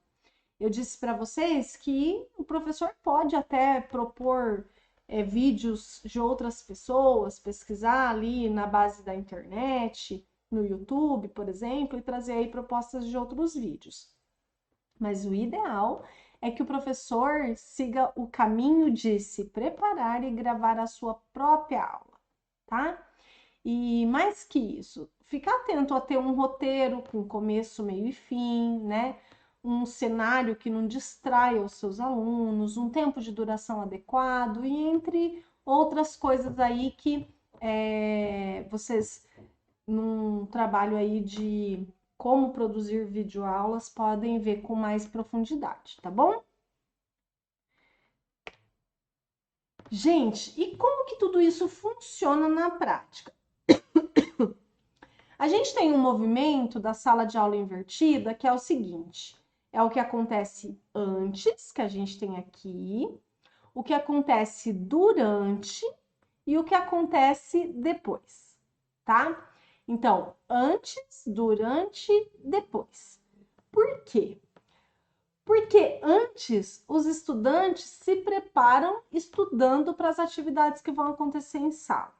Eu disse para vocês que o professor pode até propor vídeos de outras pessoas, pesquisar ali na base da internet, no YouTube, por exemplo, e trazer aí propostas de outros vídeos. Mas o ideal é que o professor siga o caminho de se preparar e gravar a sua própria aula, tá? E mais que isso, ficar atento a ter um roteiro com começo, meio e fim, né? Um cenário que não distraia os seus alunos, um tempo de duração adequado e entre outras coisas aí que vocês, num trabalho aí de como produzir videoaulas, podem ver com mais profundidade, tá bom? Gente, e como que tudo isso funciona na prática? A gente tem um movimento da sala de aula invertida que é o seguinte: é o que acontece antes, que a gente tem aqui, o que acontece durante e o que acontece depois, tá? Então, antes, durante, depois. Por quê? Porque antes os estudantes se preparam estudando para as atividades que vão acontecer em sala.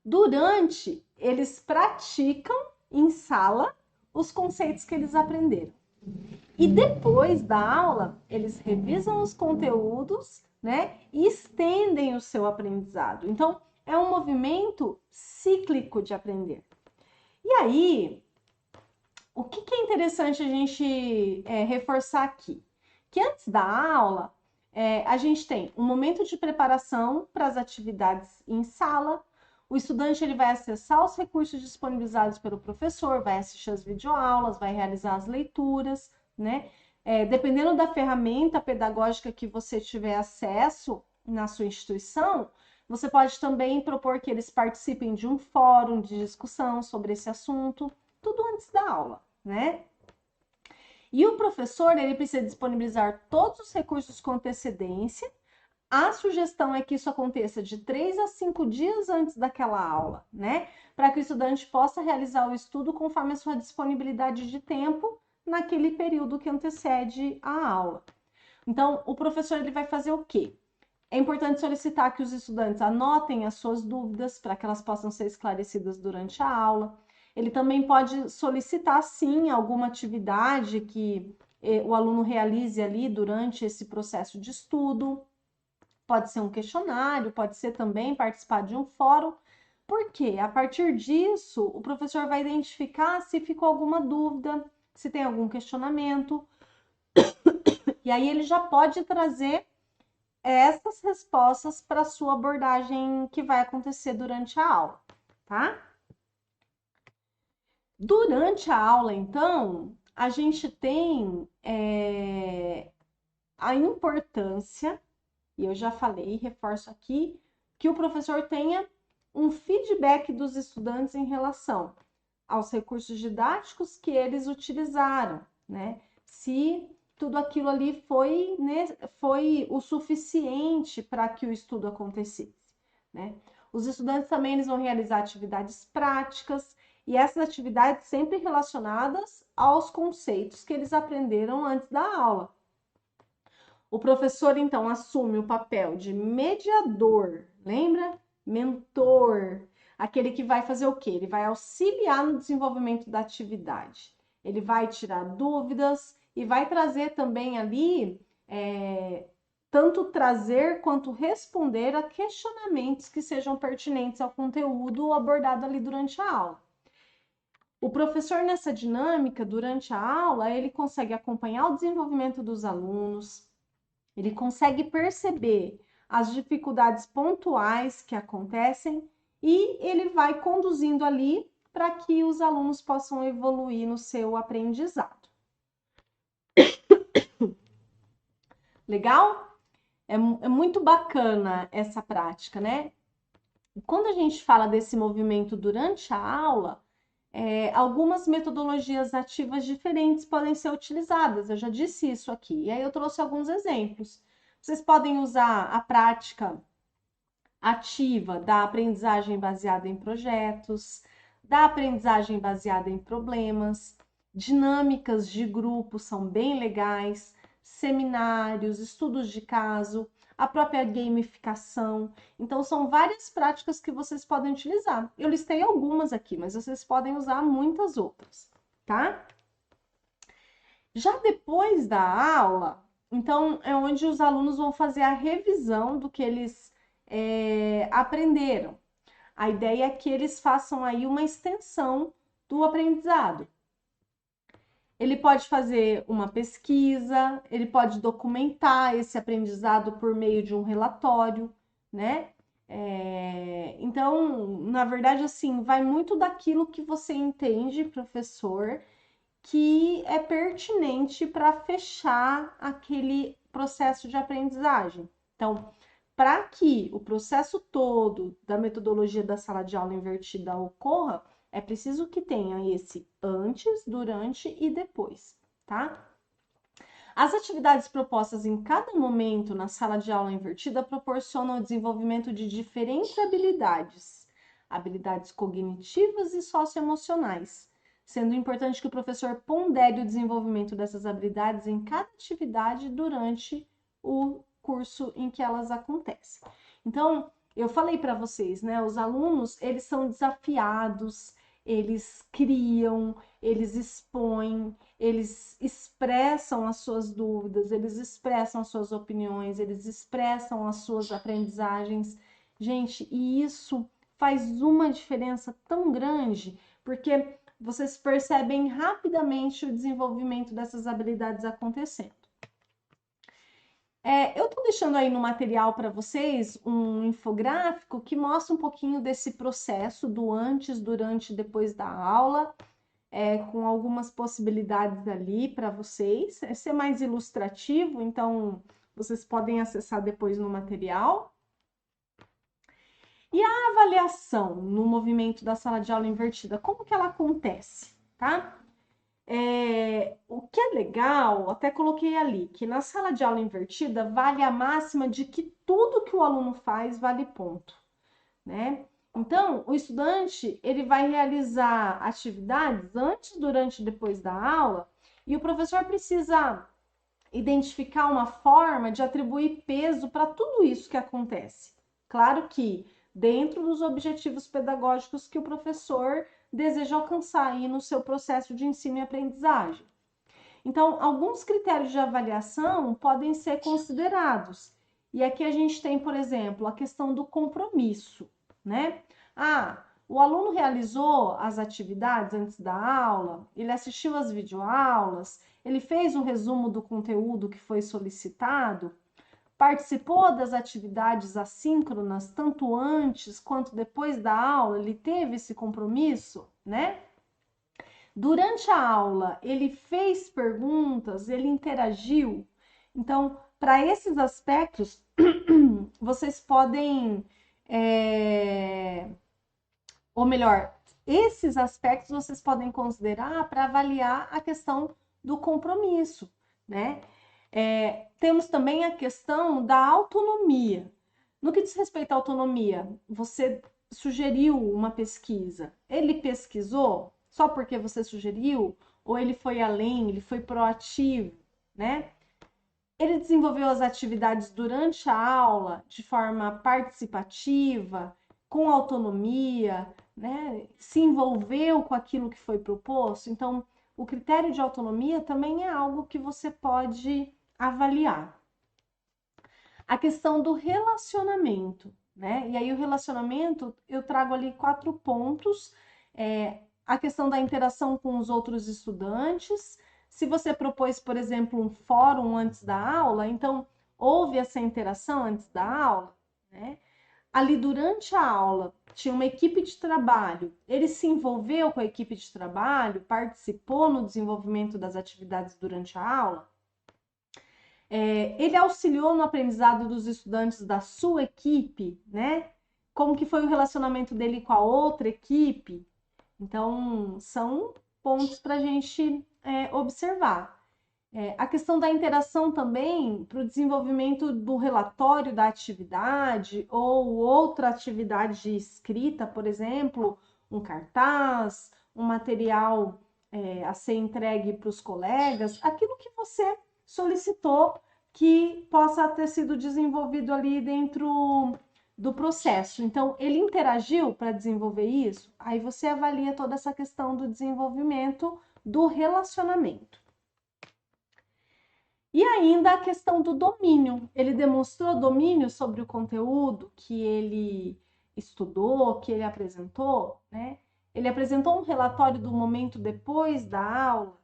Durante, eles praticam em sala os conceitos que eles aprenderam. E depois da aula, eles revisam os conteúdos, né, e estendem o seu aprendizado. Então, é um movimento cíclico de aprender. E aí, o que é interessante a gente reforçar aqui? Que antes da aula, a gente tem um momento de preparação para as atividades em sala. O estudante ele vai acessar os recursos disponibilizados pelo professor, vai assistir as videoaulas, vai realizar as leituras, né? Dependendo da ferramenta pedagógica que você tiver acesso na sua instituição, você pode também propor que eles participem de um fórum de discussão sobre esse assunto, tudo antes da aula, né? E o professor, ele precisa disponibilizar todos os recursos com antecedência. A sugestão é que isso aconteça de 3 a 5 dias antes daquela aula, né? Para que o estudante possa realizar o estudo conforme a sua disponibilidade de tempo naquele período que antecede a aula. Então, o professor ele vai fazer o quê? É importante solicitar que os estudantes anotem as suas dúvidas para que elas possam ser esclarecidas durante a aula. Ele também pode solicitar, sim, alguma atividade que o aluno realize ali durante esse processo de estudo. Pode ser um questionário, pode ser também participar de um fórum, porque a partir disso o professor vai identificar se ficou alguma dúvida, se tem algum questionamento, e aí ele já pode trazer essas respostas para a sua abordagem que vai acontecer durante a aula, tá? Durante a aula, então, a gente tem a importância, e eu já falei, reforço aqui, que o professor tenha um feedback dos estudantes em relação aos recursos didáticos que eles utilizaram, né? Se tudo aquilo ali foi o suficiente para que o estudo acontecesse, né? Os estudantes também eles vão realizar atividades práticas e essas atividades sempre relacionadas aos conceitos que eles aprenderam antes da aula. O professor, então, assume o papel de mediador, lembra? Mentor, aquele que vai fazer o quê? Ele vai auxiliar no desenvolvimento da atividade. Ele vai tirar dúvidas e vai trazer também ali, tanto trazer quanto responder a questionamentos que sejam pertinentes ao conteúdo abordado ali durante a aula. O professor, nessa dinâmica, durante a aula, ele consegue acompanhar o desenvolvimento dos alunos, ele consegue perceber as dificuldades pontuais que acontecem e ele vai conduzindo ali para que os alunos possam evoluir no seu aprendizado. Legal? É muito bacana essa prática, né? Quando a gente fala desse movimento durante a aula, algumas metodologias ativas diferentes podem ser utilizadas. Eu já disse isso aqui. E aí eu trouxe alguns exemplos. Vocês podem usar a prática ativa da aprendizagem baseada em projetos, da aprendizagem baseada em problemas, dinâmicas de grupo são bem legais, seminários, estudos de caso, a própria gamificação. Então, são várias práticas que vocês podem utilizar. Eu listei algumas aqui, mas vocês podem usar muitas outras, tá? Já depois da aula, então, é onde os alunos vão fazer a revisão do que eles aprenderam. A ideia é que eles façam aí uma extensão do aprendizado. Ele pode fazer uma pesquisa, ele pode documentar esse aprendizado por meio de um relatório, né? Então, na verdade, assim, vai muito daquilo que você entende, professor, que é pertinente para fechar aquele processo de aprendizagem. Então, para que o processo todo da metodologia da sala de aula invertida ocorra, é preciso que tenha esse antes, durante e depois, tá? As atividades propostas em cada momento na sala de aula invertida proporcionam o desenvolvimento de diferentes habilidades cognitivas e socioemocionais, sendo importante que o professor pondere o desenvolvimento dessas habilidades em cada atividade durante o curso em que elas acontecem. Então, eu falei para vocês, né? Os alunos, eles são desafiados, eles criam, eles expõem, eles expressam as suas dúvidas, eles expressam as suas opiniões, eles expressam as suas aprendizagens. Gente, e isso faz uma diferença tão grande, porque vocês percebem rapidamente o desenvolvimento dessas habilidades acontecendo. Eu estou deixando aí no material para vocês um infográfico que mostra um pouquinho desse processo do antes, durante e depois da aula, com algumas possibilidades ali para vocês. Esse é mais ilustrativo, então vocês podem acessar depois no material. E a avaliação no movimento da sala de aula invertida, como que ela acontece, tá? O que é legal, até coloquei ali, que na sala de aula invertida vale a máxima de que tudo que o aluno faz vale ponto, né? Então, o estudante, ele vai realizar atividades antes, durante e depois da aula, e o professor precisa identificar uma forma de atribuir peso para tudo isso que acontece. Claro que dentro dos objetivos pedagógicos que o professor deseja alcançar aí no seu processo de ensino e aprendizagem. Então, alguns critérios de avaliação podem ser considerados. E aqui a gente tem, por exemplo, a questão do compromisso, né? O aluno realizou as atividades antes da aula, ele assistiu às videoaulas, ele fez um resumo do conteúdo que foi solicitado, participou das atividades assíncronas, tanto antes quanto depois da aula, ele teve esse compromisso, né? Durante a aula, ele fez perguntas, ele interagiu. Então, para esses aspectos, vocês podem, ou melhor, esses aspectos vocês podem considerar para avaliar a questão do compromisso, né? Temos também a questão da autonomia. No que diz respeito à autonomia, você sugeriu uma pesquisa, ele pesquisou só porque você sugeriu, ou ele foi além, ele foi proativo, né? Ele desenvolveu as atividades durante a aula de forma participativa, com autonomia, né? Se envolveu com aquilo que foi proposto. Então, o critério de autonomia também é algo que você pode avaliar. A questão do relacionamento, né? E aí o relacionamento, eu trago ali 4 pontos. A questão da interação com os outros estudantes. Se você propôs, por exemplo, um fórum antes da aula, então houve essa interação antes da aula, né? Ali durante a aula tinha uma equipe de trabalho, ele se envolveu com a equipe de trabalho, participou no desenvolvimento das atividades durante a aula, ele auxiliou no aprendizado dos estudantes da sua equipe, né? Como que foi o relacionamento dele com a outra equipe? Então, são pontos para a gente observar. A questão da interação também para o desenvolvimento do relatório da atividade ou outra atividade escrita, por exemplo, um cartaz, um material a ser entregue para os colegas, aquilo que você solicitou que possa ter sido desenvolvido ali dentro do processo. Então, ele interagiu para desenvolver isso, aí você avalia toda essa questão do desenvolvimento do relacionamento. E ainda a questão do domínio. Ele demonstrou domínio sobre o conteúdo que ele estudou, que ele apresentou, né? Ele apresentou um relatório do momento depois da aula,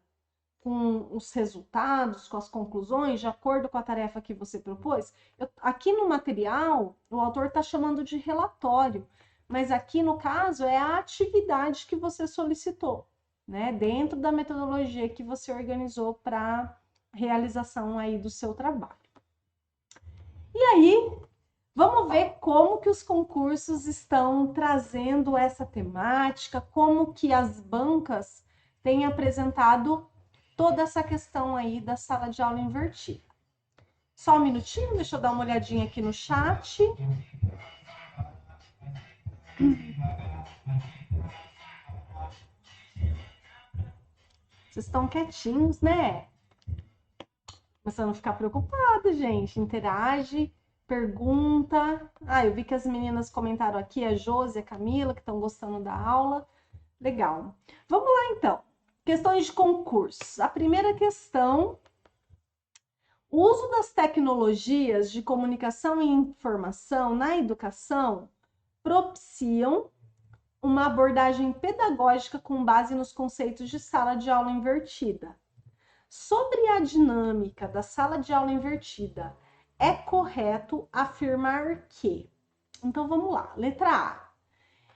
com os resultados, com as conclusões, de acordo com a tarefa que você propôs. Aqui no material, o autor está chamando de relatório, mas aqui no caso é a atividade que você solicitou, né? Dentro da metodologia que você organizou para realização aí do seu trabalho. E aí, vamos ver como que os concursos estão trazendo essa temática, como que as bancas têm apresentado toda essa questão aí da sala de aula invertida. Só um minutinho, deixa eu dar uma olhadinha aqui no chat. Vocês estão quietinhos, né? Começando a ficar preocupada, gente. Interage, pergunta. Eu vi que as meninas comentaram aqui, a Josi e a Camila, que estão gostando da aula. Legal. Vamos lá, então. Questões de concurso. A primeira questão: o uso das tecnologias de comunicação e informação na educação propiciam uma abordagem pedagógica com base nos conceitos de sala de aula invertida. Sobre a dinâmica da sala de aula invertida, é correto afirmar que... Então, vamos lá. Letra A.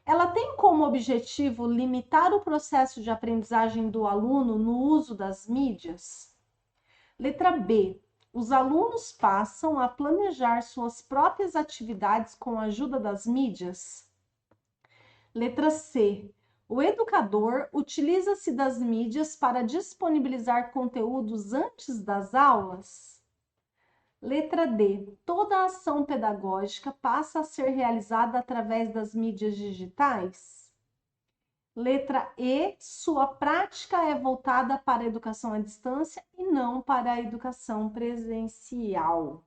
Ela tem como objetivo limitar o processo de aprendizagem do aluno no uso das mídias? Letra B. Os alunos passam a planejar suas próprias atividades com a ajuda das mídias? Letra C. O educador utiliza-se das mídias para disponibilizar conteúdos antes das aulas? Letra D. Toda a ação pedagógica passa a ser realizada através das mídias digitais? Letra E. Sua prática é voltada para a educação à distância e não para a educação presencial.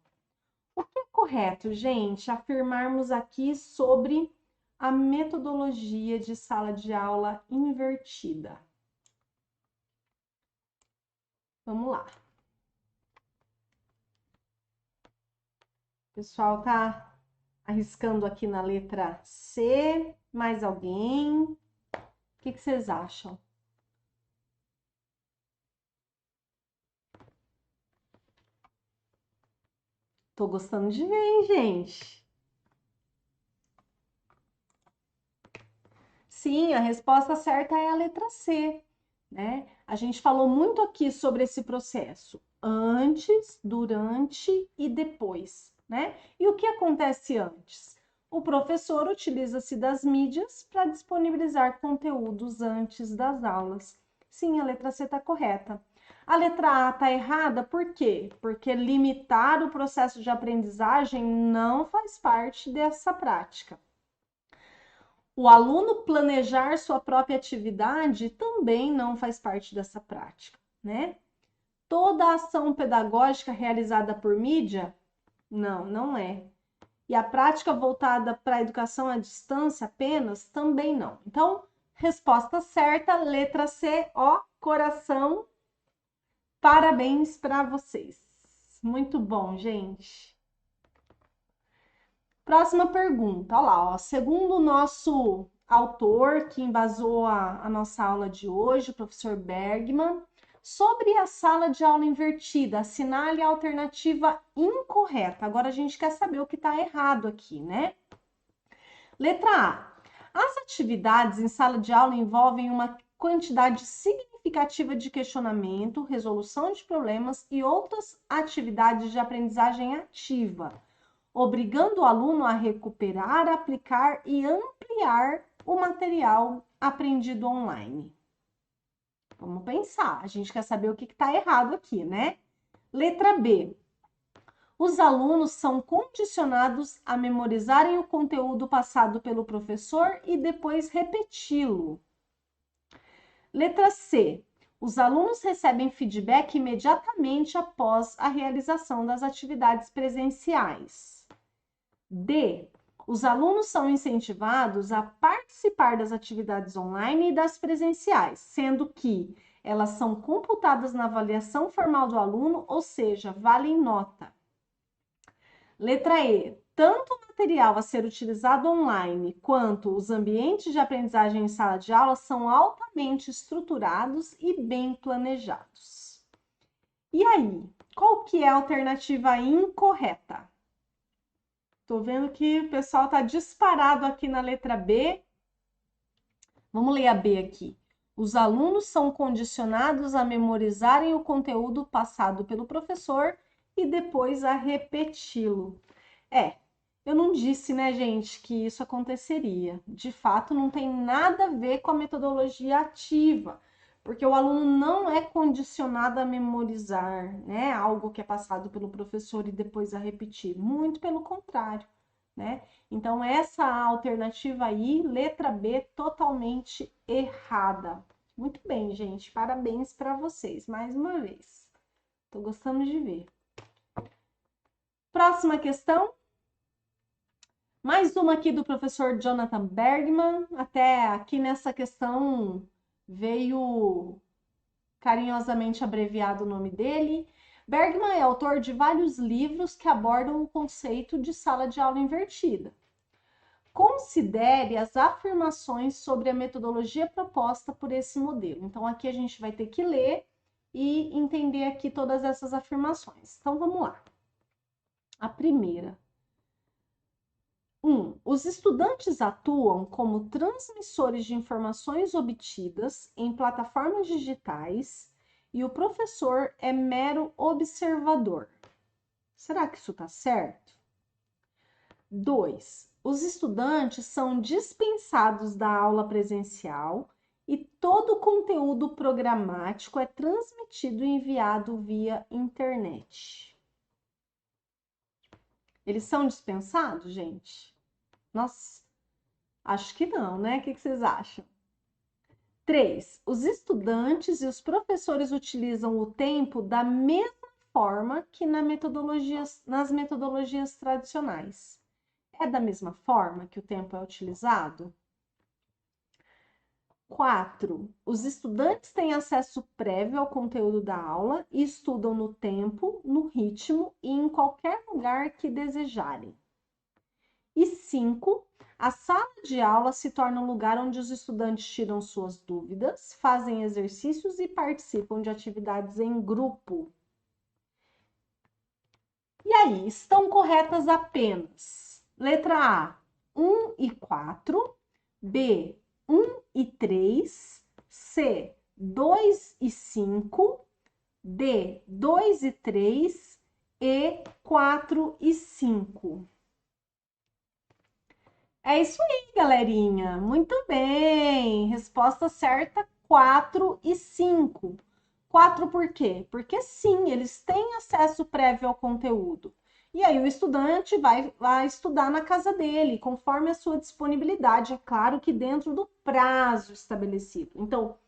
O que é correto, gente, afirmarmos aqui sobre a metodologia de sala de aula invertida? Vamos lá. O pessoal tá arriscando aqui na letra C. Mais alguém? O que vocês acham? Tô gostando de ver, hein, gente? Sim, a resposta certa é a letra C, né? A gente falou muito aqui sobre esse processo, antes, durante e depois, né? E o que acontece antes? O professor utiliza-se das mídias para disponibilizar conteúdos antes das aulas. Sim, a letra C está correta. A letra A está errada, por quê? Porque limitar o processo de aprendizagem não faz parte dessa prática. O aluno planejar sua própria atividade também não faz parte dessa prática, né? Toda a ação pedagógica realizada por mídia? Não, não é. E a prática voltada para a educação à distância apenas? Também não. Então, resposta certa, letra C, ó, coração. Parabéns para vocês. Muito bom, gente. Próxima pergunta, olha lá, ó. Segundo o nosso autor que embasou a nossa aula de hoje, o professor Bergman, sobre a sala de aula invertida, assinale a alternativa incorreta. Agora a gente quer saber o que está errado aqui, né? Letra A. As atividades em sala de aula envolvem uma quantidade significativa de questionamento, resolução de problemas e outras atividades de aprendizagem ativa, obrigando o aluno a recuperar, aplicar e ampliar o material aprendido online. Vamos pensar. A gente quer saber o que está errado aqui, né? Letra B. Os alunos são condicionados a memorizarem o conteúdo passado pelo professor e depois repeti-lo. Letra C. Os alunos recebem feedback imediatamente após a realização das atividades presenciais. D. Os alunos são incentivados a participar das atividades online e das presenciais, sendo que elas são computadas na avaliação formal do aluno, ou seja, valem nota. Letra E. Tanto o material a ser utilizado online quanto os ambientes de aprendizagem em sala de aula são altamente estruturados e bem planejados. E aí, qual que é a alternativa incorreta? Tô vendo que o pessoal tá disparado aqui na letra B. Vamos ler a B aqui. Os alunos são condicionados a memorizarem o conteúdo passado pelo professor e depois a repeti-lo. Eu não disse, né, gente, que isso aconteceria. De fato, não tem nada a ver com a metodologia ativa, porque o aluno não é condicionado a memorizar, né, algo que é passado pelo professor e depois a repetir. Muito pelo contrário, né? Então, essa alternativa aí, letra B, totalmente errada. Muito bem, gente. Parabéns para vocês, mais uma vez. Tô gostando de ver. Próxima questão. Mais uma aqui do professor Jonathan Bergman. Até aqui nessa questão veio carinhosamente abreviado o nome dele. Bergman é autor de vários livros que abordam o conceito de sala de aula invertida. Considere as afirmações sobre a metodologia proposta por esse modelo. Então, aqui a gente vai ter que ler e entender aqui todas essas afirmações. Então, vamos lá. A primeira. 1. Os estudantes atuam como transmissores de informações obtidas em plataformas digitais e o professor é mero observador. Será que isso está certo? 2. Os estudantes são dispensados da aula presencial e todo o conteúdo programático é transmitido e enviado via internet. Eles são dispensados, gente? Nossa, acho que não, né? O que vocês acham? 3. Os estudantes e os professores utilizam o tempo da mesma forma que nas metodologias tradicionais. É da mesma forma que o tempo é utilizado? 4. Os estudantes têm acesso prévio ao conteúdo da aula e estudam no tempo, no ritmo e em qualquer lugar que desejarem. E 5. A sala de aula se torna um lugar onde os estudantes tiram suas dúvidas, fazem exercícios e participam de atividades em grupo. E aí, estão corretas apenas letra A, 1 e 4, B, 1 e 3, C, 2 e 5, D, 2 e 3 e 4 e 5. É isso aí, galerinha. Muito bem. Resposta certa, 4 e 5. 4 por quê? Porque sim, eles têm acesso prévio ao conteúdo. E aí o estudante vai estudar na casa dele, conforme a sua disponibilidade, é claro que dentro do prazo estabelecido. Então,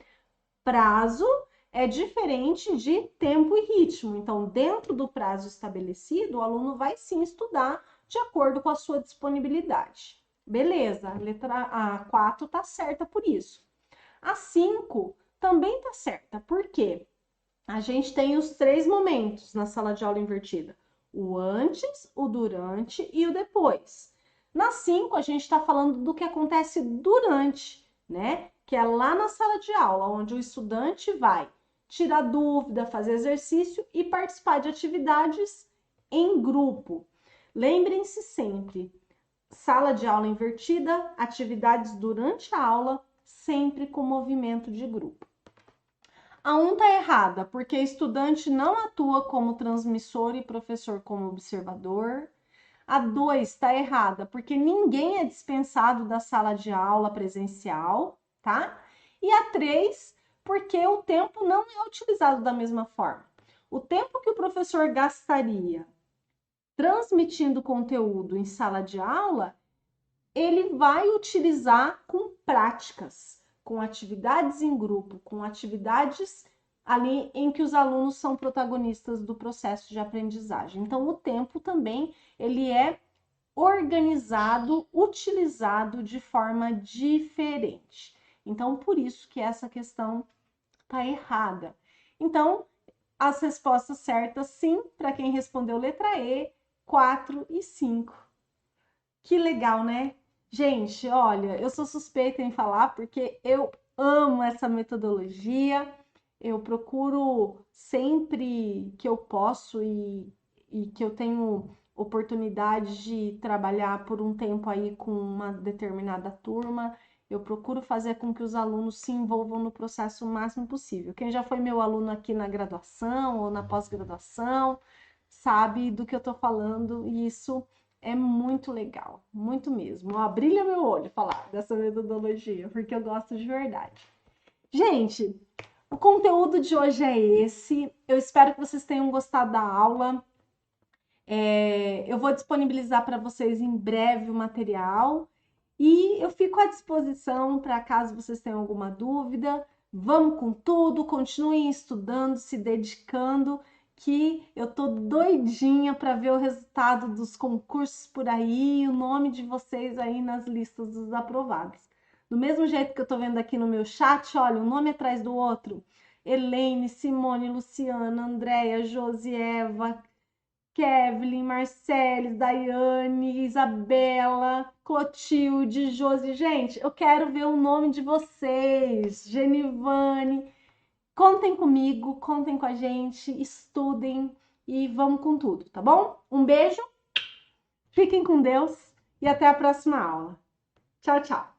prazo é diferente de tempo e ritmo. Então, dentro do prazo estabelecido, o aluno vai sim estudar de acordo com a sua disponibilidade. Beleza, a letra A4 tá certa por isso. A 5 também tá certa, por quê? A gente tem os 3 momentos na sala de aula invertida. O antes, o durante e o depois. Na 5, a gente está falando do que acontece durante, né? Que é lá na sala de aula, onde o estudante vai tirar dúvida, fazer exercício e participar de atividades em grupo. Lembrem-se sempre, sala de aula invertida, atividades durante a aula, sempre com movimento de grupo. A 1 está errada, porque estudante não atua como transmissor e professor como observador. A 2 está errada, porque ninguém é dispensado da sala de aula presencial, tá? E a 3, porque o tempo não é utilizado da mesma forma. O tempo que o professor gastaria transmitindo conteúdo em sala de aula, ele vai utilizar com práticas, com atividades em grupo, com atividades ali em que os alunos são protagonistas do processo de aprendizagem. Então, o tempo também, ele é organizado, utilizado de forma diferente. Então, por isso que essa questão está errada. Então, as respostas certas, sim, para quem respondeu letra E, 4 e 5. Que legal, né? Gente, olha, eu sou suspeita em falar porque eu amo essa metodologia. Eu procuro sempre que eu posso e que eu tenho oportunidade de trabalhar por um tempo aí com uma determinada turma, eu procuro fazer com que os alunos se envolvam no processo o máximo possível. Quem já foi meu aluno aqui na graduação ou na pós-graduação sabe do que eu tô falando e isso é muito legal, muito mesmo. Ó, brilha meu olho falar dessa metodologia, porque eu gosto de verdade. Gente, o conteúdo de hoje é esse. Eu espero que vocês tenham gostado da aula. Eu vou disponibilizar para vocês em breve o material e eu fico à disposição para caso vocês tenham alguma dúvida. Vamos com tudo, continuem estudando, se dedicando, que eu tô doidinha para ver o resultado dos concursos por aí e o nome de vocês aí nas listas dos aprovados. Do mesmo jeito que eu tô vendo aqui no meu chat, olha, um nome atrás do outro. Helene, Simone, Luciana, Andréia, Josieva, Kevlin, Marceles, Daiane, Isabela, Clotilde, Josi. Gente, eu quero ver o nome de vocês. Genivane. Contem comigo, contem com a gente, estudem e vamos com tudo, tá bom? Um beijo, fiquem com Deus e até a próxima aula. Tchau, tchau.